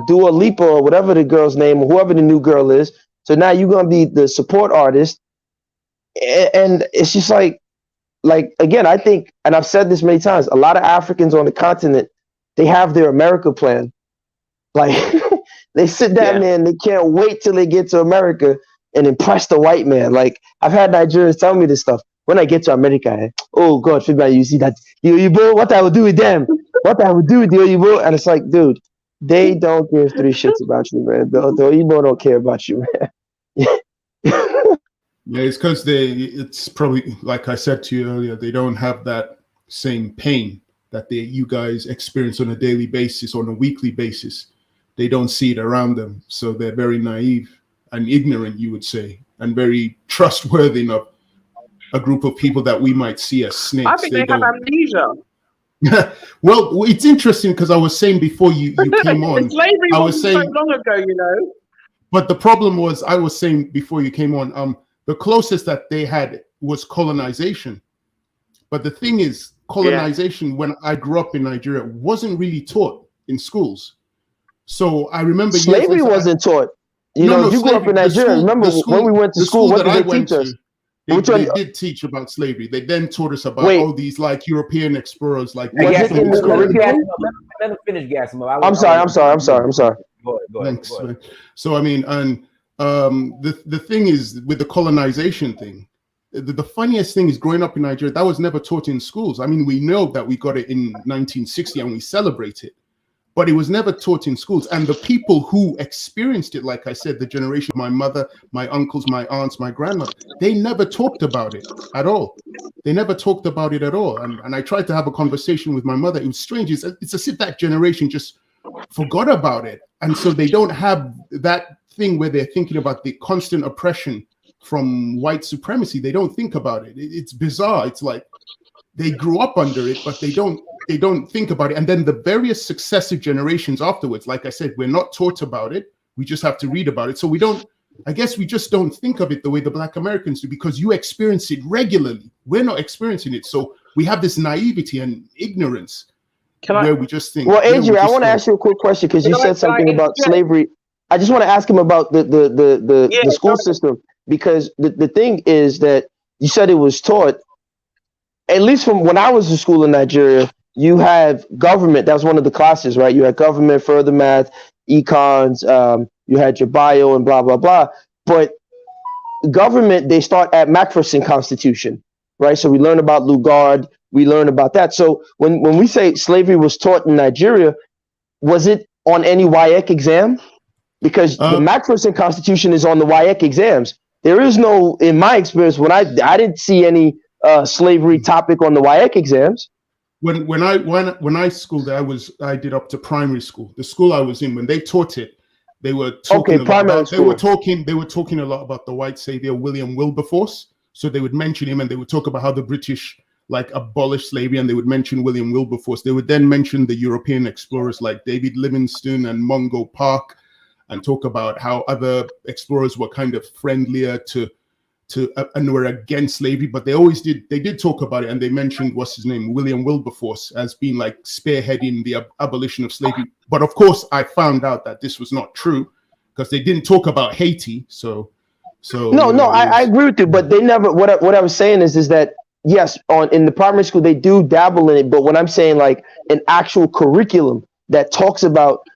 Dua Lipa or whatever the girl's name or whoever the new girl is. So now you're gonna be the support artist, and it's just like again, I think, and I've said this many times, a lot of Africans on the continent, they have their America plan. Like they sit down there and they can't wait till they get to America and impress the white man. Like I've had Nigerians tell me this stuff. When I get to America, oh God, you see that the Oyibo, what I will do with them, what I will do with the Oyibo, and it's like, dude, they don't give three shits about you, man. The Oyibo don't care about you, man. Yeah, it's because it's probably, like I said to you earlier, they don't have that same pain that you guys experience on a daily basis, on a weekly basis. They don't see it around them. So they're very naive and ignorant, you would say, and very trustworthy enough. A group of people that we might see as snakes. I think they have amnesia. Well, it's interesting because I was saying before you came on, Slavery I was saying so long ago, you know. But the problem was, I was saying before you came on, the closest that they had was colonization. But the thing is, colonization, when I grew up in Nigeria, wasn't really taught in schools. So I remember slavery wasn't taught. You grew up in Nigeria. Remember when we went to school, what did they teach us? They did teach about slavery. They then taught us about all these like European explorers. Like, let him finish, Gassimo. I'm sorry. Go ahead. So I mean, and the thing is with the colonization thing, the funniest thing is growing up in Nigeria, that was never taught in schools. I mean, we know that we got it in 1960 and we celebrate it, but it was never taught in schools. And the people who experienced it, like I said, the generation of my mother, my uncles, my aunts, my grandmother, they never talked about it at all. They never talked about it at all. And I tried to have a conversation with my mother. It was strange. It's as if that generation just forgot about it. And so they don't have that thing where they're thinking about the constant oppression from white supremacy. They don't think about it. It's bizarre. It's like they grew up under it, but they don't think about it. And then the various successive generations afterwards, like I said, we're not taught about it. We just have to read about it. So we just don't think of it the way the Black Americans do, because you experience it regularly. We're not experiencing it. So we have this naivety and ignorance where we just think. Well, Adrian, I want to ask you a quick question, because you said something about slavery. I just want to ask him about the school system, because the thing is that you said it was taught, at least from when I was in school in Nigeria, you have government. That was one of the classes, right? You had government, further math, econs, you had your bio and blah, blah, blah. But government, they start at Macpherson Constitution, right? So we learn about Lugard, we learn about that. So when we say slavery was taught in Nigeria, was it on any WIEC exam? Because the Macpherson Constitution is on the WIEC exams. There is no, in my experience, when I didn't see any slavery topic on the WIEC exams. When I schooled there, I did up to primary school. The school I was in, when they taught it, they were talking they were talking a lot about the white savior William Wilberforce. So they would mention him, and they would talk about how the British like abolished slavery, and they would mention William Wilberforce. They would then mention the European explorers like David Livingstone and Mungo Park, and talk about how other explorers were kind of friendlier to and were against slavery. But they did talk about it, and they mentioned, what's his name, William Wilberforce, as being like spearheading the abolition of slavery. But of course, I found out that this was not true, because they didn't talk about Haiti. So I agree with you, but they never. What I was saying is that yes, in the primary school they do dabble in it, but when I'm saying like an actual curriculum that talks about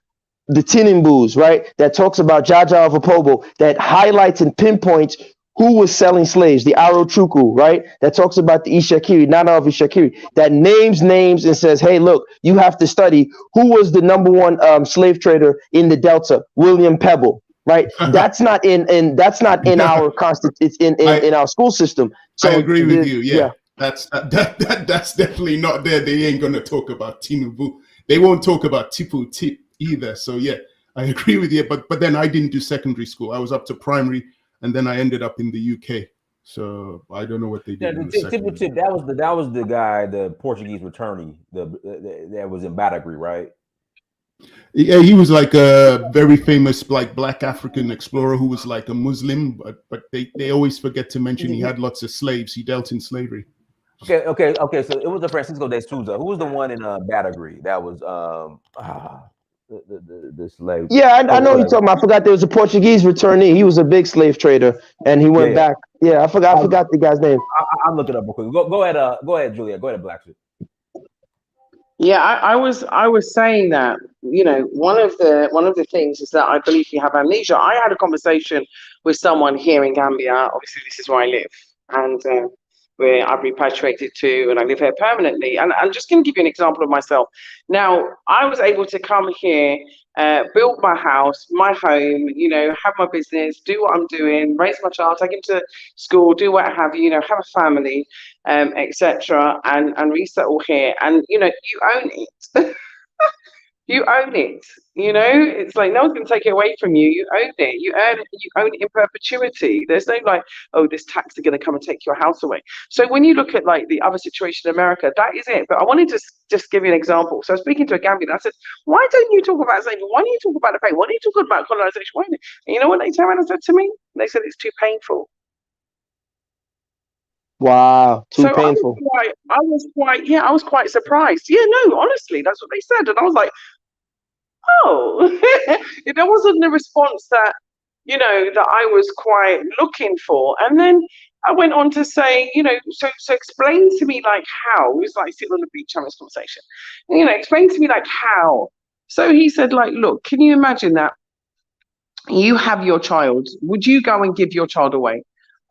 the Tinumbus, right? That talks about Jaja of Opobo, that highlights and pinpoints who was selling slaves, the Arochukwu, right? That talks about the Ishakiri, Nana of Ishakiri, that names and says, hey, look, you have to study who was the #1 slave trader in the Delta, William Pebble, right? That's not in our it's in our school system. So I agree with you. yeah. That's definitely not there. They ain't gonna talk about Tinubu. They won't talk about Tipu Tip either. So yeah, I agree with you. But then I didn't do secondary school. I was up to primary, and then I ended up in the UK. So I don't know what they did. Tipu Tip, that was the guy, the Portuguese returnee, that was in Badagry, right? Yeah, he was like a very famous like black African explorer who was like a Muslim, but they always forget to mention he had lots of slaves. He dealt in slavery. Okay. So it was the Francisco de Souza. Who was the one in Badagry? That was the slave. Yeah, I know you're talking about. I forgot there was a Portuguese returnee. He was a big slave trader, and he went back. Yeah, I forgot the guy's name. I'll look it up real quick. Go ahead, Julia. Go ahead, Black Suit. Yeah, I was saying that, you know, one of the things is that I believe you have amnesia. I had a conversation with someone here in Gambia. Obviously, this is where I live, and where I've repatriated to, and I live here permanently. And I'm just going to give you an example of myself. Now, I was able to come here, build my house, my home, you know, have my business, do what I'm doing, raise my child, take him to school, do what have you, you know, have a family, etc., and resettle here. And you know, you own it. You own it. You know, it's like no one's going to take it away from you. You own it. You earn it. You own it in perpetuity. There's no like, oh, this tax is going to come and take your house away. So when you look at like the other situation in America, that is it. But I wanted to just give you an example. So I was speaking to a Gambian. I said, why don't you talk about slavery? Why don't you talk about the pain? Why don't you talk about colonization? Why don't you? And you know what they turned around and said to me? They said it's too painful. Wow, too painful. I was quite surprised. Yeah, no, honestly, that's what they said. And I was like, oh, there wasn't the response that, you know, that I was quite looking for. And then I went on to say, you know, so explain to me like how. It was like sitting on the beach having this conversation. You know, explain to me like how. So he said, like, look, can you imagine that you have your child? Would you go and give your child away?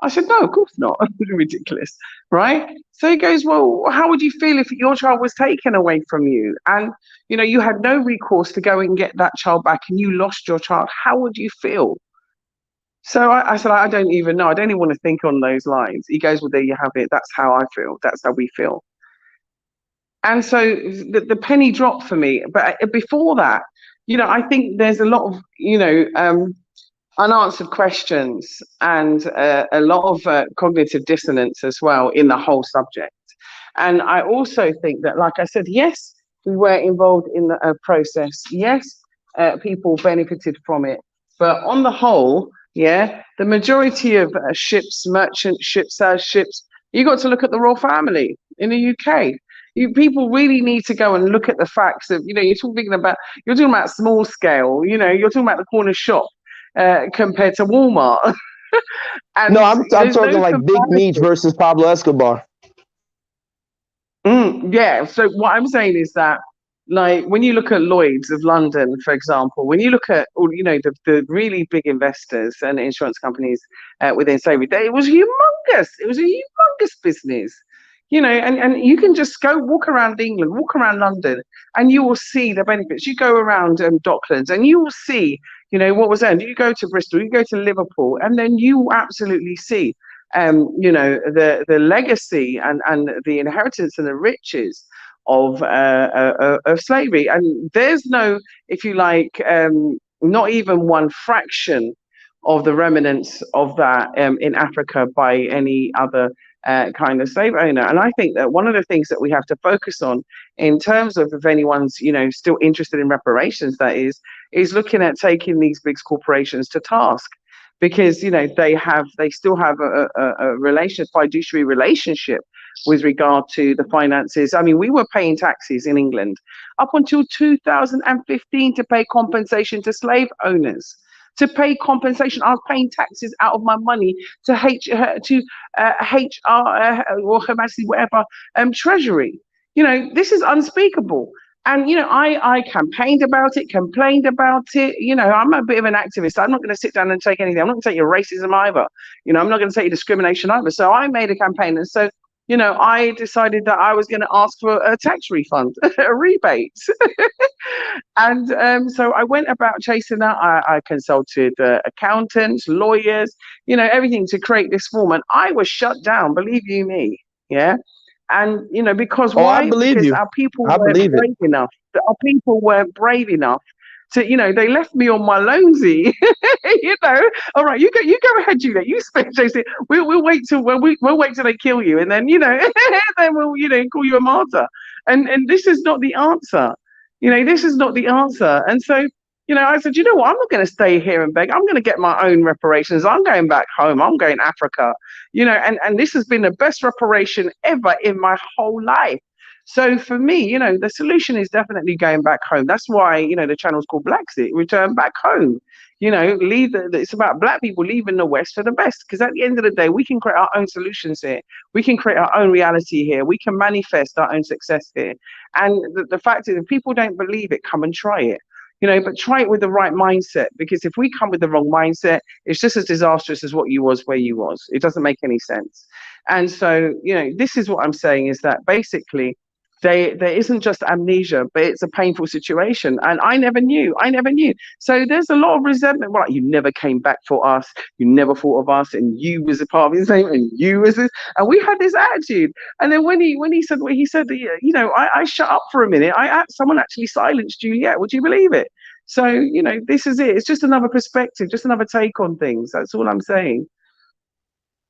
I said, no, of course not. Ridiculous, right? So he goes, well, how would you feel if your child was taken away from you and, you know, you had no recourse to go and get that child back and you lost your child? How would you feel? So I said, I don't even know. I don't even want to think on those lines. He goes, well, there you have it. That's how I feel. That's how we feel. And so the penny dropped for me. But before that, you know, I think there's a lot of, you know, unanswered questions and a lot of cognitive dissonance as well in the whole subject. And I also think that, like I said, yes, we were involved in the process. Yes, people benefited from it. But on the whole, yeah, the majority of ships, merchant ships, ships, you got to look at the royal family in the UK. People really need to go and look at the facts of, you know, you're talking about small scale, you know, you're talking about the corner shop. Compared to Walmart. No, I'm talking like Big Meech versus Pablo Escobar. Yeah, so what I'm saying is that, like, when you look at Lloyd's of London, for example, when you look at, you know, the really big investors and insurance companies within slavery, it was humongous. It was a humongous business. You know, and you can just go walk around England, walk around London, and you will see the benefits. You go around Docklands, and you will see, you know, what was there. You go to Bristol, you go to Liverpool, and then you absolutely see, you know, the legacy and the inheritance and the riches of slavery. And there's no, if you like, not even one fraction of the remnants of that in Africa by any other kind of slave owner. And I think that one of the things that we have to focus on in terms of if anyone's, you know, still interested in reparations, that is looking at taking these big corporations to task, because, you know, they still have a fiduciary relationship with regard to the finances. I mean, we were paying taxes in England up until 2015 to pay compensation to slave owners. To pay compensation, I was paying taxes out of my money to HR or Her Majesty, whatever, Treasury. You know, this is unspeakable. And, you know, I campaigned about it, complained about it. You know, I'm a bit of an activist. I'm not going to sit down and take anything. I'm not going to take your racism either. You know, I'm not going to take your discrimination either. So I made a campaign. And so I decided that I was going to ask for a tax refund, a rebate. And so I went about chasing that. I consulted accountants, lawyers, everything to create this form. And I was shut down, believe you me. Yeah. And, because Oh, I why? believe Because you. our people I weren't believe it. brave enough. Our people weren't brave enough to, they left me on my lonesy. All right, you go ahead, Juliet. You spend, Jason. We'll wait till we'll wait till they kill you, and then then we'll call you a martyr. And this is not the answer. This is not the answer. And so I said, what? I'm not going to stay here and beg. I'm going to get my own reparations. I'm going back home. I'm going to Africa. And this has been the best reparation ever in my whole life. So for me, the solution is definitely going back home. That's why, the channel's called Blacksit, Return Back Home. It's about Black people leaving the West for the best. Because at the end of the day, we can create our own solutions here. We can create our own reality here. We can manifest our own success here. And the fact is, if people don't believe it, come and try it. But try it with the right mindset, because if we come with the wrong mindset, it's just as disastrous as what you was where you was. It doesn't make any sense. And so, this is what I'm saying, is that basically there isn't just amnesia, but it's a painful situation. And I never knew. So there's a lot of resentment. Well, like, you never came back for us. You never thought of us. And you was a part of his name. And you was this. And we had this attitude. And then when he said, I shut up for a minute. Someone actually silenced Juliet. Would you believe it? So, this is it. It's just another perspective, just another take on things. That's all I'm saying.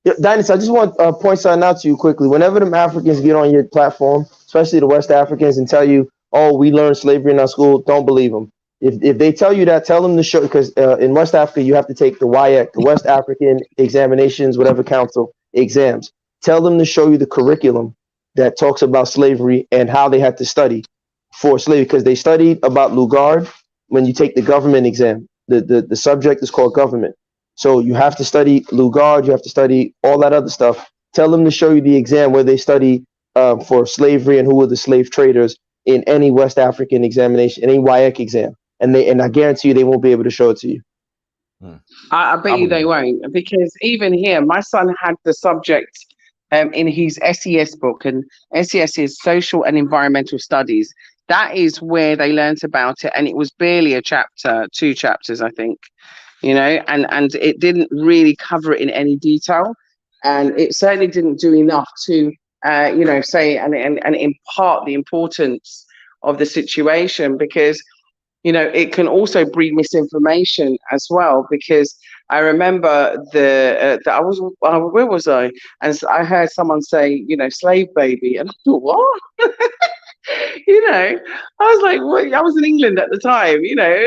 Yeah, Dynasty, I just want to point something out to you quickly. Whenever them Africans get on your platform, especially the West Africans, and tell you, "Oh, we learned slavery in our school," don't believe them. If they tell you that, tell them to show, because in West Africa you have to take the WIAC, the West African Examinations, whatever council exams. Tell them to show you the curriculum that talks about slavery and how they had to study for slavery, because they studied about Lugard when you take the government exam. The subject is called government. So you have to study Lugard, you have to study all that other stuff. Tell them to show you the exam where they study for slavery and who were the slave traders in any West African examination, any WIAC exam. And I guarantee you they won't be able to show it to you. I bet you they won't, because even here, my son had the subject in his SES book, and SES is Social and Environmental Studies. That is where they learnt about it, and it was barely a chapter, 2 chapters, I think. And it didn't really cover it in any detail, and it certainly didn't do enough to, say and impart the importance of the situation, because, it can also breed misinformation as well. Because I remember that I was, where was I? And so I heard someone say, slave baby, and I thought, what? I was like, what? I was in England at the time,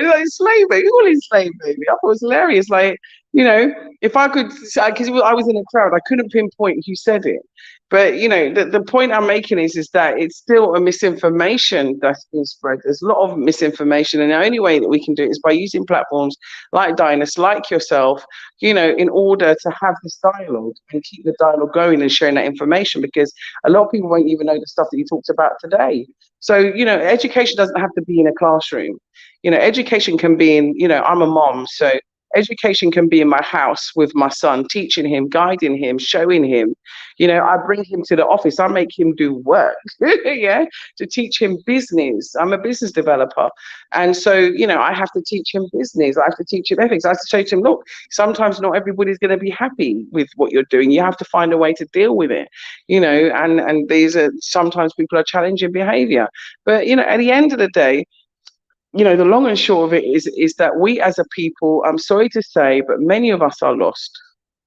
like slave baby, all in slave baby. I thought it was hilarious. Like, if I could, because I was in a crowd, I couldn't pinpoint who said it. But, the point I'm making is that it's still a misinformation that's been spread. There's a lot of misinformation. And the only way that we can do it is by using platforms like Dynast, like yourself, in order to have this dialogue and keep the dialogue going and sharing that information, because a lot of people won't even know the stuff that you talked about today. So, education doesn't have to be in a classroom. Education can be in, I'm a mom, so education can be in my house with my son, teaching him, guiding him, showing him. I bring him to the office. I make him do work, to teach him business. I'm a business developer. And so, I have to teach him business. I have to teach him ethics. I have to say to him, look, sometimes not everybody's going to be happy with what you're doing. You have to find a way to deal with it, and these are, sometimes people are challenging behavior. But, at the end of the day, the long and short of it is that we as a people, I'm sorry to say, but many of us are lost.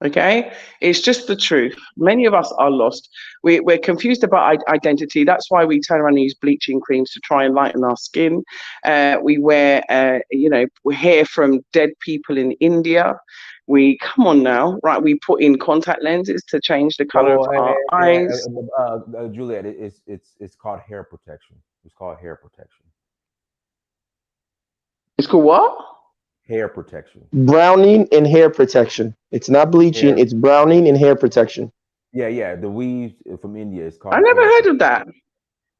Okay, it's just the truth. Many of us are lost. We're confused about identity. That's why we turn around and use bleaching creams to try and lighten our skin. We wear, hair from dead people in India. Come on now, right? We put in contact lenses to change the color of our eyes. Juliet, it's called hair protection. It's called hair protection. It's called what? Hair protection. Browning and hair protection. It's not bleaching. It's browning and hair protection. Yeah. The weave from India is called. I never heard of that.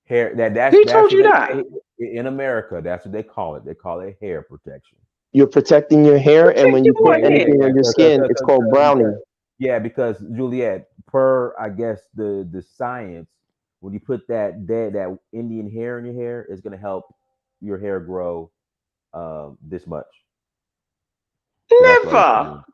Hair. Who told you that? In America, that's what they call it. They call it hair protection. You're protecting your hair, and when you put anything on your skin, it's called browning. Yeah, because Juliet, per I guess the science, when you put that Indian hair in your hair, it's gonna help your hair grow this much. So that's what I used to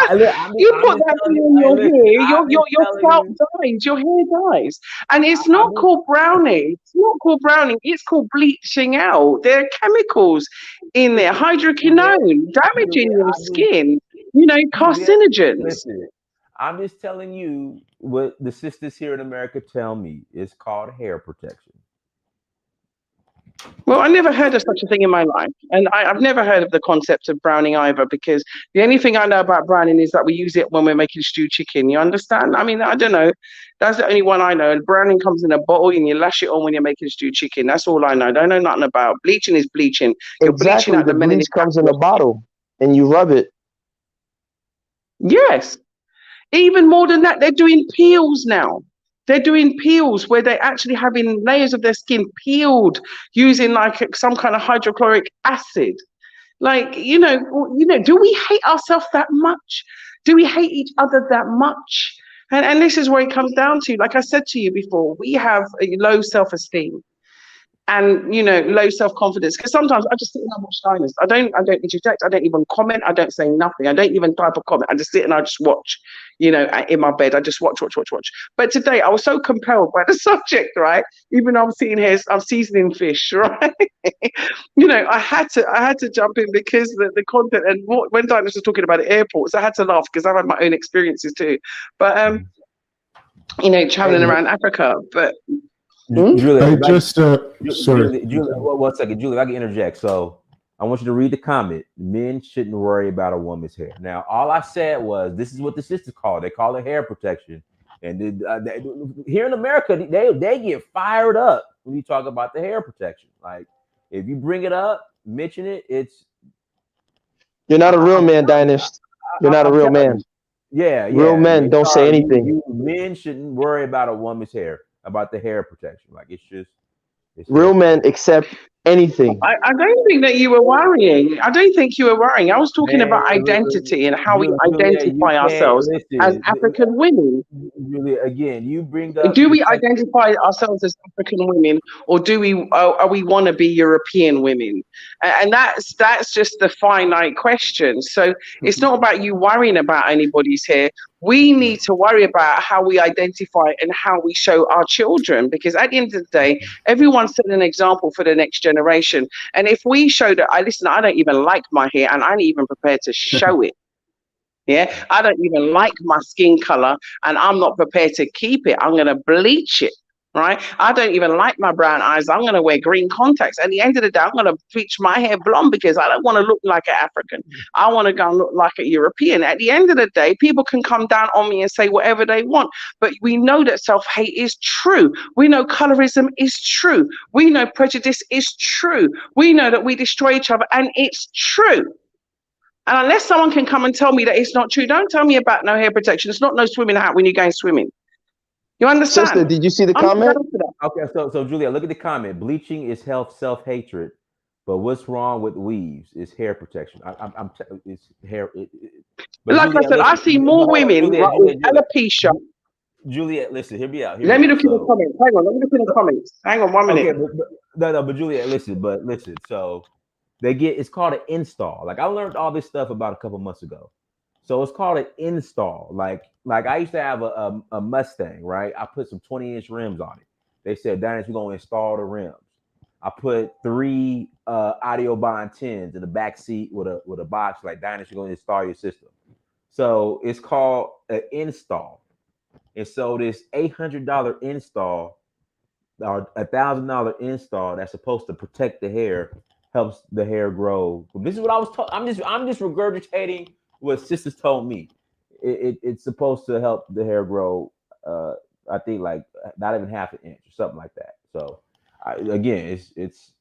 Never. do. I'm You I'm put just that telling thing you. in Hey, your listen, hair, I'm just your telling scalp you. dies, your hair dies. And it's I'm not just called browning. It's not called browning. It's called bleaching out. There are chemicals in there, Juliet, hydroquinone, damaging Juliet, your I'm just skin, Juliet. carcinogens. Listen, I'm just telling you what the sisters here in America tell me. It's called hair protection. Well, I never heard of such a thing in my life. And I've never heard of the concept of browning either, because the only thing I know about browning is that we use it when we're making stewed chicken. You understand? I mean, I don't know. That's the only one I know. And browning comes in a bottle and you lash it on when you're making stewed chicken. That's all I know. I don't know nothing about. Bleaching is bleaching. You're bleaching Exactly. out The the melanin bleach comes in a pathway. bottle and you rub it. Yes. Even more than that, they're doing peels now. They're doing peels where they're actually having layers of their skin peeled using like some kind of hydrochloric acid. Like, do we hate ourselves that much? Do we hate each other that much? And this is where it comes down to, like I said to you before, we have a low self-esteem and low self-confidence, because sometimes I just sit and I watch diners. I don't interject, I don't even comment, I don't say nothing, I don't even type a comment, I just sit and I just watch, in my bed. I just watch. But today I was so compelled by the subject, right? Even though I'm sitting here, I'm seasoning fish, right? I had to jump in because the content, and when diners was talking about the airports, I had to laugh because I've had my own experiences too. But Hey, traveling around Africa. But Julia, I if I just sorry. Julia, one second, Julia, if I can interject. So I want you to read the comment. Men shouldn't worry about a woman's hair. Now, all I said was this is what the sisters call it. They call it hair protection. And here in America, they get fired up when you talk about the hair protection. Like if you bring it up, mention it, it's You're not a I, real I'm man, Dynast. You're not a I'm real telling man. you. Yeah, Real yeah. men don't say Sorry, anything. men shouldn't worry about a woman's hair, about the hair protection. Like it's hair Real men protection. accept anything. I don't think that you were worrying. I don't think you were worrying. I was talking Man, about identity and how we Julia, you identify can't ourselves as listen. African women. Julia, again, you bring up Do we protect. identify ourselves as African women, or do we are we want to be European women? And that's just the finite question. So it's not about you worrying about anybody's hair. We need to worry about how we identify and how we show our children, because at the end of the day, everyone's setting an example for the next generation. And if we show that, I don't even like my hair, and I'm even prepared to show it. Yeah, I don't even like my skin color and I'm not prepared to keep it. I'm going to bleach it. Right. I don't even like my brown eyes. I'm going to wear green contacts. At the end of the day, I'm going to bleach my hair blonde because I don't want to look like an African. I want to go and look like a European. At the end of the day, people can come down on me and say whatever they want. But we know that self-hate is true. We know colorism is true. We know prejudice is true. We know that we destroy each other, and it's true. And unless someone can come and tell me that it's not true, don't tell me about no hair protection. It's not no swimming hat when you're going swimming. You Sister, understand? did you see the I'm not comment? down for that. Okay, so Julia, look at the comment. Bleaching is self-hatred, but what's wrong with weaves? Is hair protection. It's hair. But Like I Julia, said, I listen. see more Hold on, women, right, with alopecia. Juliet, listen. Hear me out. Hear me Let me out. look in the So comments. Hang on, let me look in the comments. Hang on 1 minute. okay, but Juliet, listen. So it's called an install. Like I learned all this stuff about a couple months ago. So it's called an install. Like I used to have a Mustang, right? I put some 20-inch rims on it. They said, Dennis, we're gonna install the rims. I put 3 audio bond 10s in the back seat with a box, like Dennis, you're gonna install your system. So it's called an install. And so this $800 install or $1,000 install that's supposed to protect the hair helps the hair grow. This is what I was told. I'm just regurgitating what sisters told me. It's supposed to help the hair grow. I think like not even half an inch or something like that. So again, it's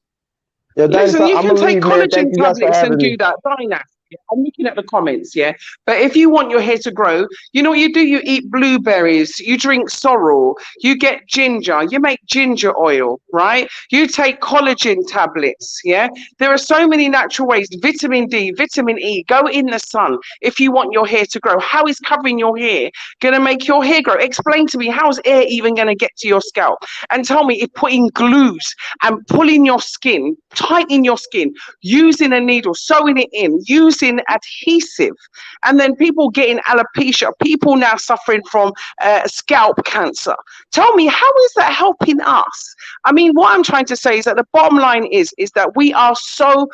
Yo, Listen, Dynast, you I'm can gonna take leave, man. collagen Thank you guys for tablets and having me. do that. Dynast. I'm looking at the comments, yeah. But if you want your hair to grow, you know what you do? You eat blueberries, you drink sorrel, you get ginger, you make ginger oil, right? You take collagen tablets, yeah. There are so many natural ways. Vitamin D, vitamin E, go in the sun if you want your hair to grow. How is covering your hair going to make your hair grow? Explain to me, how's air even going to get to your scalp? And tell me if putting glues and pulling your skin, tightening your skin, using a needle, sewing it in, using adhesive, and then people getting alopecia, people now suffering from scalp cancer. Tell me, how is that helping us? I mean, what I'm trying to say is that the bottom line is that we are so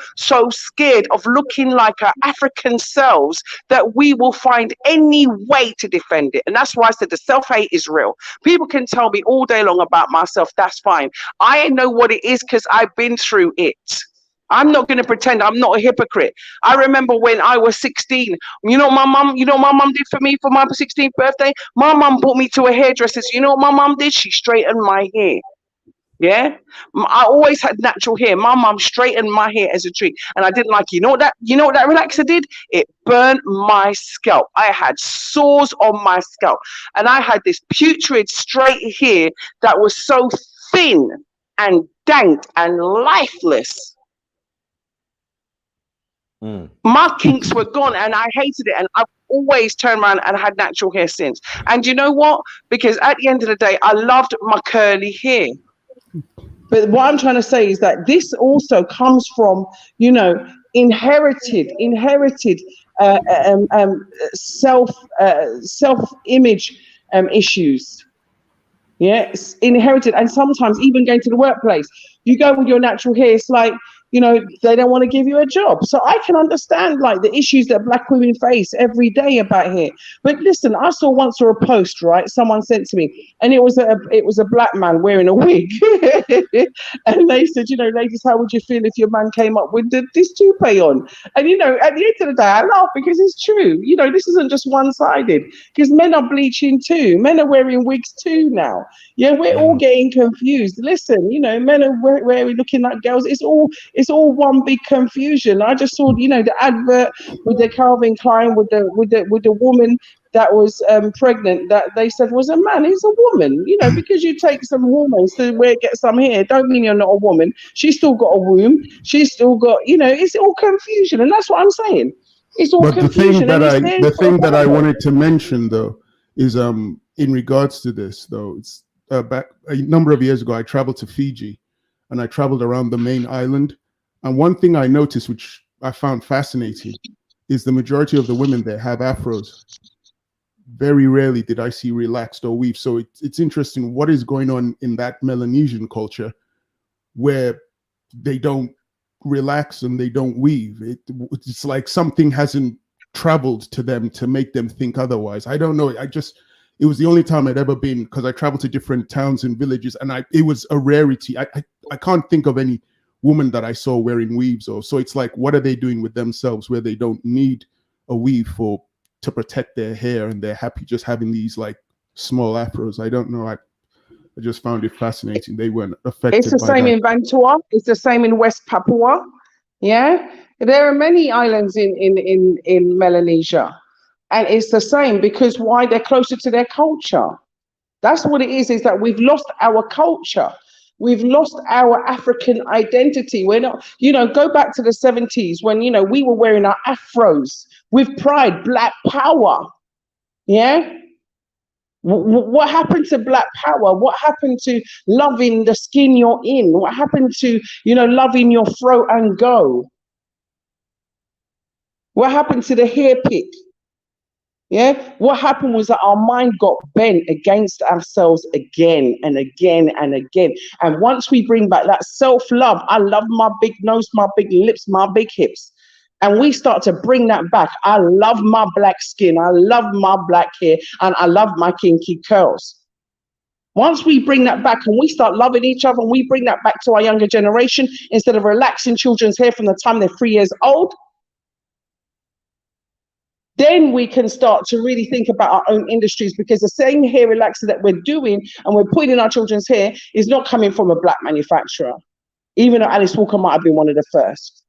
scared of looking like our African selves that we will find any way to defend it. And that's why I said the self-hate is real. People can tell me all day long about myself, that's fine. I know what it is because I've been through it. I'm not going to pretend. I'm not a hypocrite. I remember when I was 16, you know, my mum did for me for my 16th birthday. My mum brought me to a hairdresser. You know what my mum did? She straightened my hair. Yeah. I always had natural hair. My mum straightened my hair as a treat. And I didn't like, you know what that relaxer did? It burned my scalp. I had sores on my scalp. And I had this putrid straight hair that was so thin and dank and lifeless. My kinks were gone and I hated it, and I've always turned around and had natural hair since. And you know what? Because at the end of the day, I loved my curly hair. But what I'm trying to say is that this also comes from, you know, inherited self-image issues. Yes, inherited. And sometimes even going to the workplace, you go with your natural hair, it's like, you know, they don't want to give you a job. So I can understand like the issues that Black women face every day about hair. But listen, I saw once a post, right? Someone sent to me, and it was a Black man wearing a wig, and they said, you know, ladies, how would you feel if your man came up with this toupee on? And you know, at the end of the day, I laugh because it's true. You know, this isn't just one-sided, because men are bleaching too. Men are wearing wigs too now. Yeah, we're all getting confused. Listen, you know, men are wearing looking like girls. It's all one big confusion. I just saw, you know, the advert with the Calvin Klein with the woman that was pregnant that they said was a man. He's a woman, you know, because you take some hormones to get some hair, don't mean you're not a woman. She's still got a womb. She's still got, you know, it's all confusion, and that's what I'm saying. It's all confusion. The thing that I wanted to mention though is in regards to this though, it's back a number of years ago, I traveled to Fiji, and I traveled around the main island. And one thing I noticed, which I found fascinating, is the majority of the women there have afros. Very rarely did I see relaxed or weave. So it's interesting what is going on in that Melanesian culture where they don't relax and they don't weave. It's like something hasn't traveled to them to make them think otherwise. I don't know. It was the only time I'd ever been, because I traveled to different towns and villages, and it was a rarity. I can't think of any woman that I saw wearing weaves, or so it's like, what are they doing with themselves where they don't need a weave to protect their hair, and they're happy just having these like small afros? I don't know. I just found it fascinating. They weren't affected. It's the same in Vanuatu. It's the same in West Papua. Yeah, there are many islands in Melanesia. And it's the same because why? They're closer to their culture. That's what it is that we've lost our culture. We've lost our African identity. We're not, you know, go back to the 70s when, you know, we were wearing our afros with pride, Black power. Yeah. What happened to Black power? What happened to loving the skin you're in? What happened to, you know, loving your throat and go? What happened to the hair pick? Yeah, what happened was that our mind got bent against ourselves again and again and again. And once we bring back that self-love, I love my big nose, my big lips, my big hips, and we start to bring that back. I love my Black skin, I love my Black hair, and I love my kinky curls. Once we bring that back and we start loving each other, and we bring that back to our younger generation, instead of relaxing children's hair from the time they're 3 years old, then we can start to really think about our own industries, because the same hair relaxer that we're doing and we're putting in our children's hair is not coming from a Black manufacturer, even though Alice Walker might have been one of the first.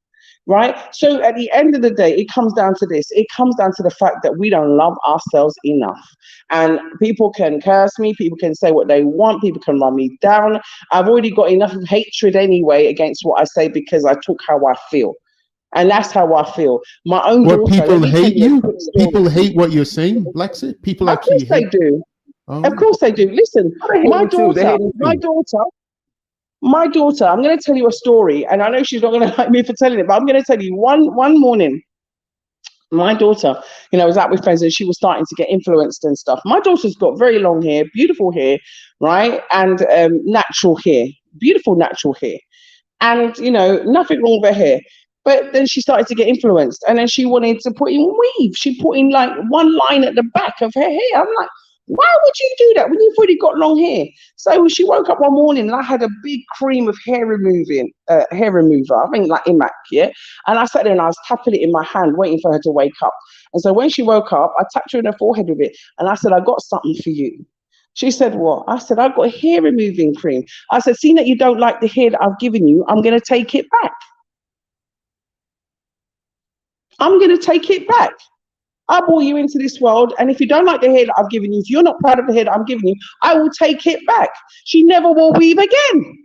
right? So at the end of the day, it comes down to this. It comes down to the fact that we don't love ourselves enough. And people can curse me, people can say what they want, people can run me down. I've already got enough of hatred anyway against what I say because I talk how I feel. And that's how I feel. My own What, daughter. people hate you? People Story. hate what you're saying, Blacksit? People Of actually course they hate. do. Oh. Of course they do. Listen, They hate my me too. They daughter, hate me my too. daughter, my daughter, I'm going to tell you a story, and I know she's not going to like me for telling it, but I'm going to tell you one morning, my daughter, was out with friends and she was starting to get influenced and stuff. My daughter's got very long hair, beautiful hair, right? And natural hair, beautiful natural hair. And, nothing wrong with her hair. But then she started to get influenced and then she wanted to put in weave. She put in like one line at the back of her hair. I'm like, why would you do that when you've already got long hair? So she woke up one morning and I had a big cream of hair remover, I think like Imac, yeah? And I sat there and I was tapping it in my hand, waiting for her to wake up. And so when she woke up, I tapped her in her forehead with it and I said, I got something for you. She said, what? I said, I've got hair removing cream. I said, seeing that you don't like the hair that I've given you, I'm going to take it back. I'm going to take it back. I brought you into this world, and if you don't like the hair that I've given you, if you're not proud of the hair that I'm giving you, I will take it back. She never will weave again.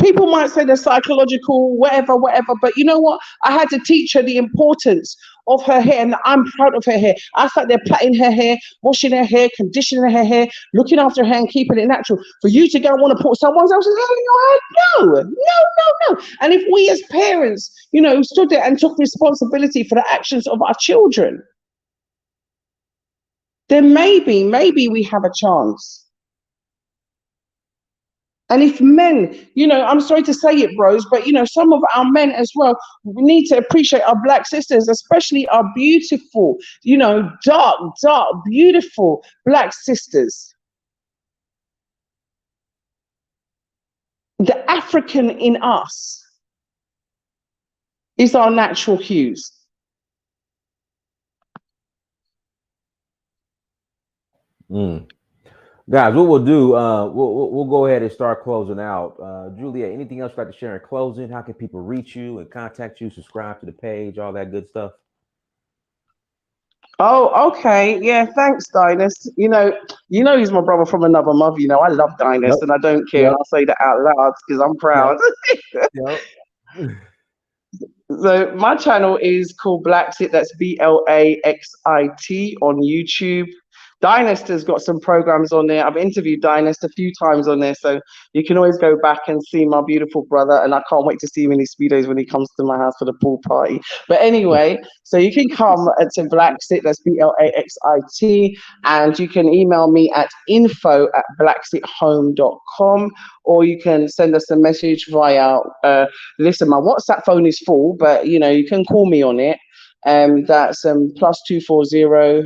People might say they're psychological, whatever, but you know what? I had to teach her the importance of her hair, and I'm proud of her hair. I sat there plaiting her hair, washing her hair, conditioning her hair, looking after her hair and keeping it natural. For you to go and want to put someone else's hair in your head? No. And if we as parents, stood there and took responsibility for the actions of our children, then maybe we have a chance. And if men, I'm sorry to say it, bros, but, some of our men as well, we need to appreciate our Black sisters, especially our beautiful, dark, beautiful Black sisters. The African in us is our natural hues. Guys, what we'll do, we'll go ahead and start closing out. Julia, anything else you'd like to share in closing? How can people reach you and contact you, subscribe to the page, all that good stuff? Oh, okay. Yeah, thanks, Dynast. He's my brother from another mother. I love Dynast, and I don't care. And I'll say that out loud because I'm proud. So my channel is called Blacksit. That's BLAXIT on YouTube. Dynast has got some programs on there. I've interviewed Dynast a few times on there, so you can always go back and see my beautiful brother. And I can't wait to see him in his speedos when he comes to my house for the pool party. But anyway, so you can come to Blacksit. That's BLAXIT, and you can email me at info@blacksithome.com, or you can send us a message via. Listen, my WhatsApp phone is full, but you can call me on it. That's +240.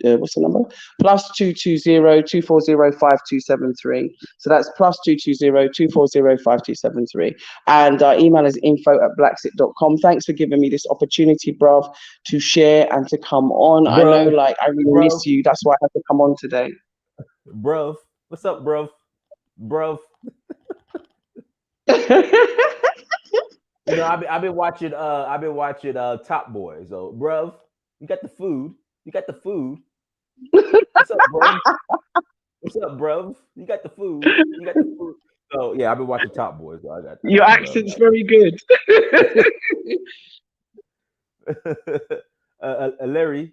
What's the number? +220 240 5273. So that's +220 240 5273. And our email is info@blacksit.com. Thanks for giving me this opportunity, bruv, to share and to come on. Bruv, I know, I really miss you. That's why I had to come on today. Bruv, what's up, bruv? I've been watching Top Boy. So, bruv, you got the food. What's up, bruv? You got the food. So yeah, I've been watching Top Boy. So I got your accent's very good. Larry.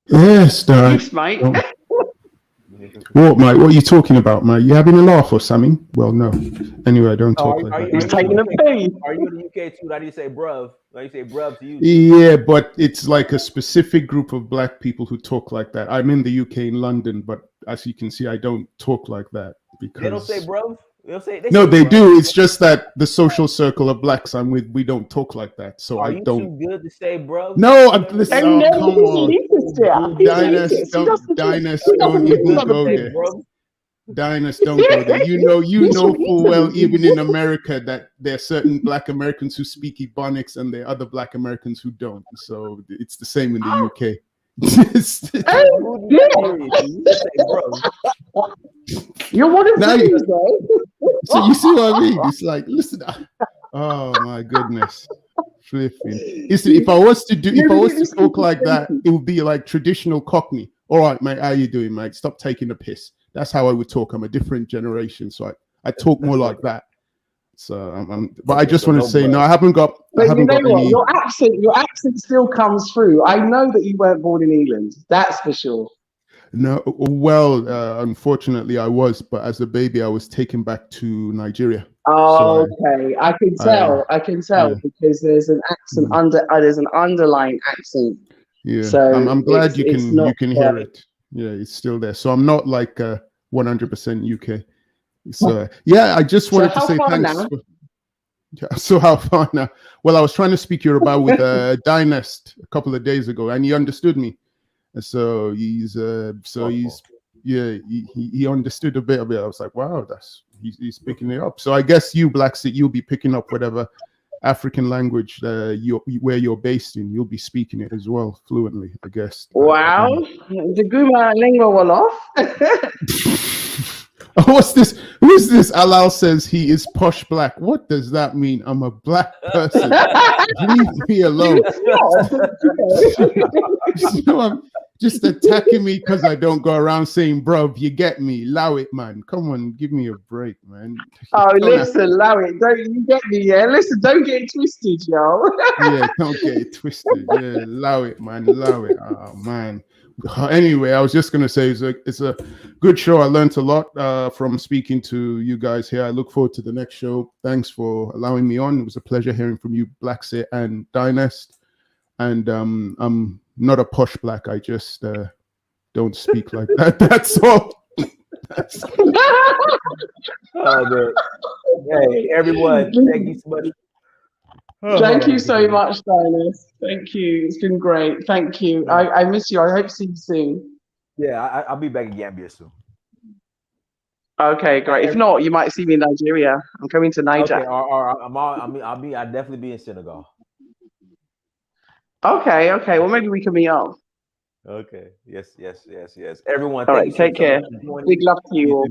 Yes, Dad. Yes, mate. What, mate? What are you talking about, mate? You having a laugh or something? Well, no. Anyway, don't talk like that. He's taking a pee. Are you in the UK too? How do you say bruv? How do you say bruv to you? Yeah, but it's like a specific group of Black people who talk like that. I'm in the UK in London, but as you can see, I don't talk like that because they don't say bruv. They do. It's just that the social circle of Blacks I'm with, we don't talk like that. So are I don't. Too good to say bruv? No, I'm listening. Come on. Dynast, don't even go there. Dynast, don't go there. You know full well, even in America, that there are certain Black Americans who speak Ebonics and there are other Black Americans who don't. So it's the same in the UK. You're one of these, though. So you see what I mean? It's like, listen, oh my goodness. Flipping. Listen, if I was to talk like that, it would be like traditional Cockney. All right, mate, how you doing, mate? Stop taking the piss. That's how I would talk. I'm a different generation, so I talk more like that. So but I just want to say, no, I haven't got any. Your accent still comes through. I know that you weren't born in England. That's for sure. No, well, unfortunately, I was, but as a baby, I was taken back to Nigeria. Oh, okay, I can tell. Yeah. Because there's an accent there's an underlying accent. Yeah, so I'm glad you can hear it. Yeah, it's still there. So I'm not like 100% UK. So yeah, I just wanted to say thanks. So how far now? Well, I was trying to speak Yoruba with Dynast a couple of days ago, and he understood me. So he understood a bit of it. I was like, wow, he's picking it up. So I guess you, Blackseat, you'll be picking up whatever African language where you're based in. You'll be speaking it as well fluently, I guess. Wow, Jaguma lingua wolof. What's this? Who's this? Alal says he is posh black. What does that mean? I'm a black person. Leave me alone. I'm just attacking me because I don't go around saying, bruv, you get me. Allow it, man. Come on, give me a break, man. Listen, allow it. Don't you get me, yeah? Listen, don't get it twisted, yo. Yeah, don't get it twisted. Yeah, allow it, man. Allow it. Oh, man. Anyway, I was just going to say it's a good show. I learned a lot from speaking to you guys here. I look forward to the next show. Thanks for allowing me on. It was a pleasure hearing from you, Blackseat and Dynast. And I'm not a posh black. I just don't speak like that. That's all. Oh, man. Hey, everyone, thank you so much. Thank you so much, Dynast. Thank you. It's been great. Thank you. I miss you. I hope to see you soon. Yeah, I'll be back in Gambia soon. Okay, great. If not, you might see me in Nigeria. I'm coming to Niger. Okay, I'll definitely be in Senegal. Okay. Well, maybe we can meet up. Okay. Yes. Everyone, all right. Take care. Big love to you all.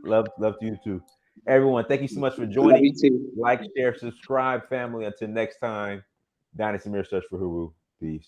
Love to you too. Everyone, thank you so much for joining. Love you too. Like, share, subscribe, family. Until next time, Dynasty Mirror Search for Huru. Peace.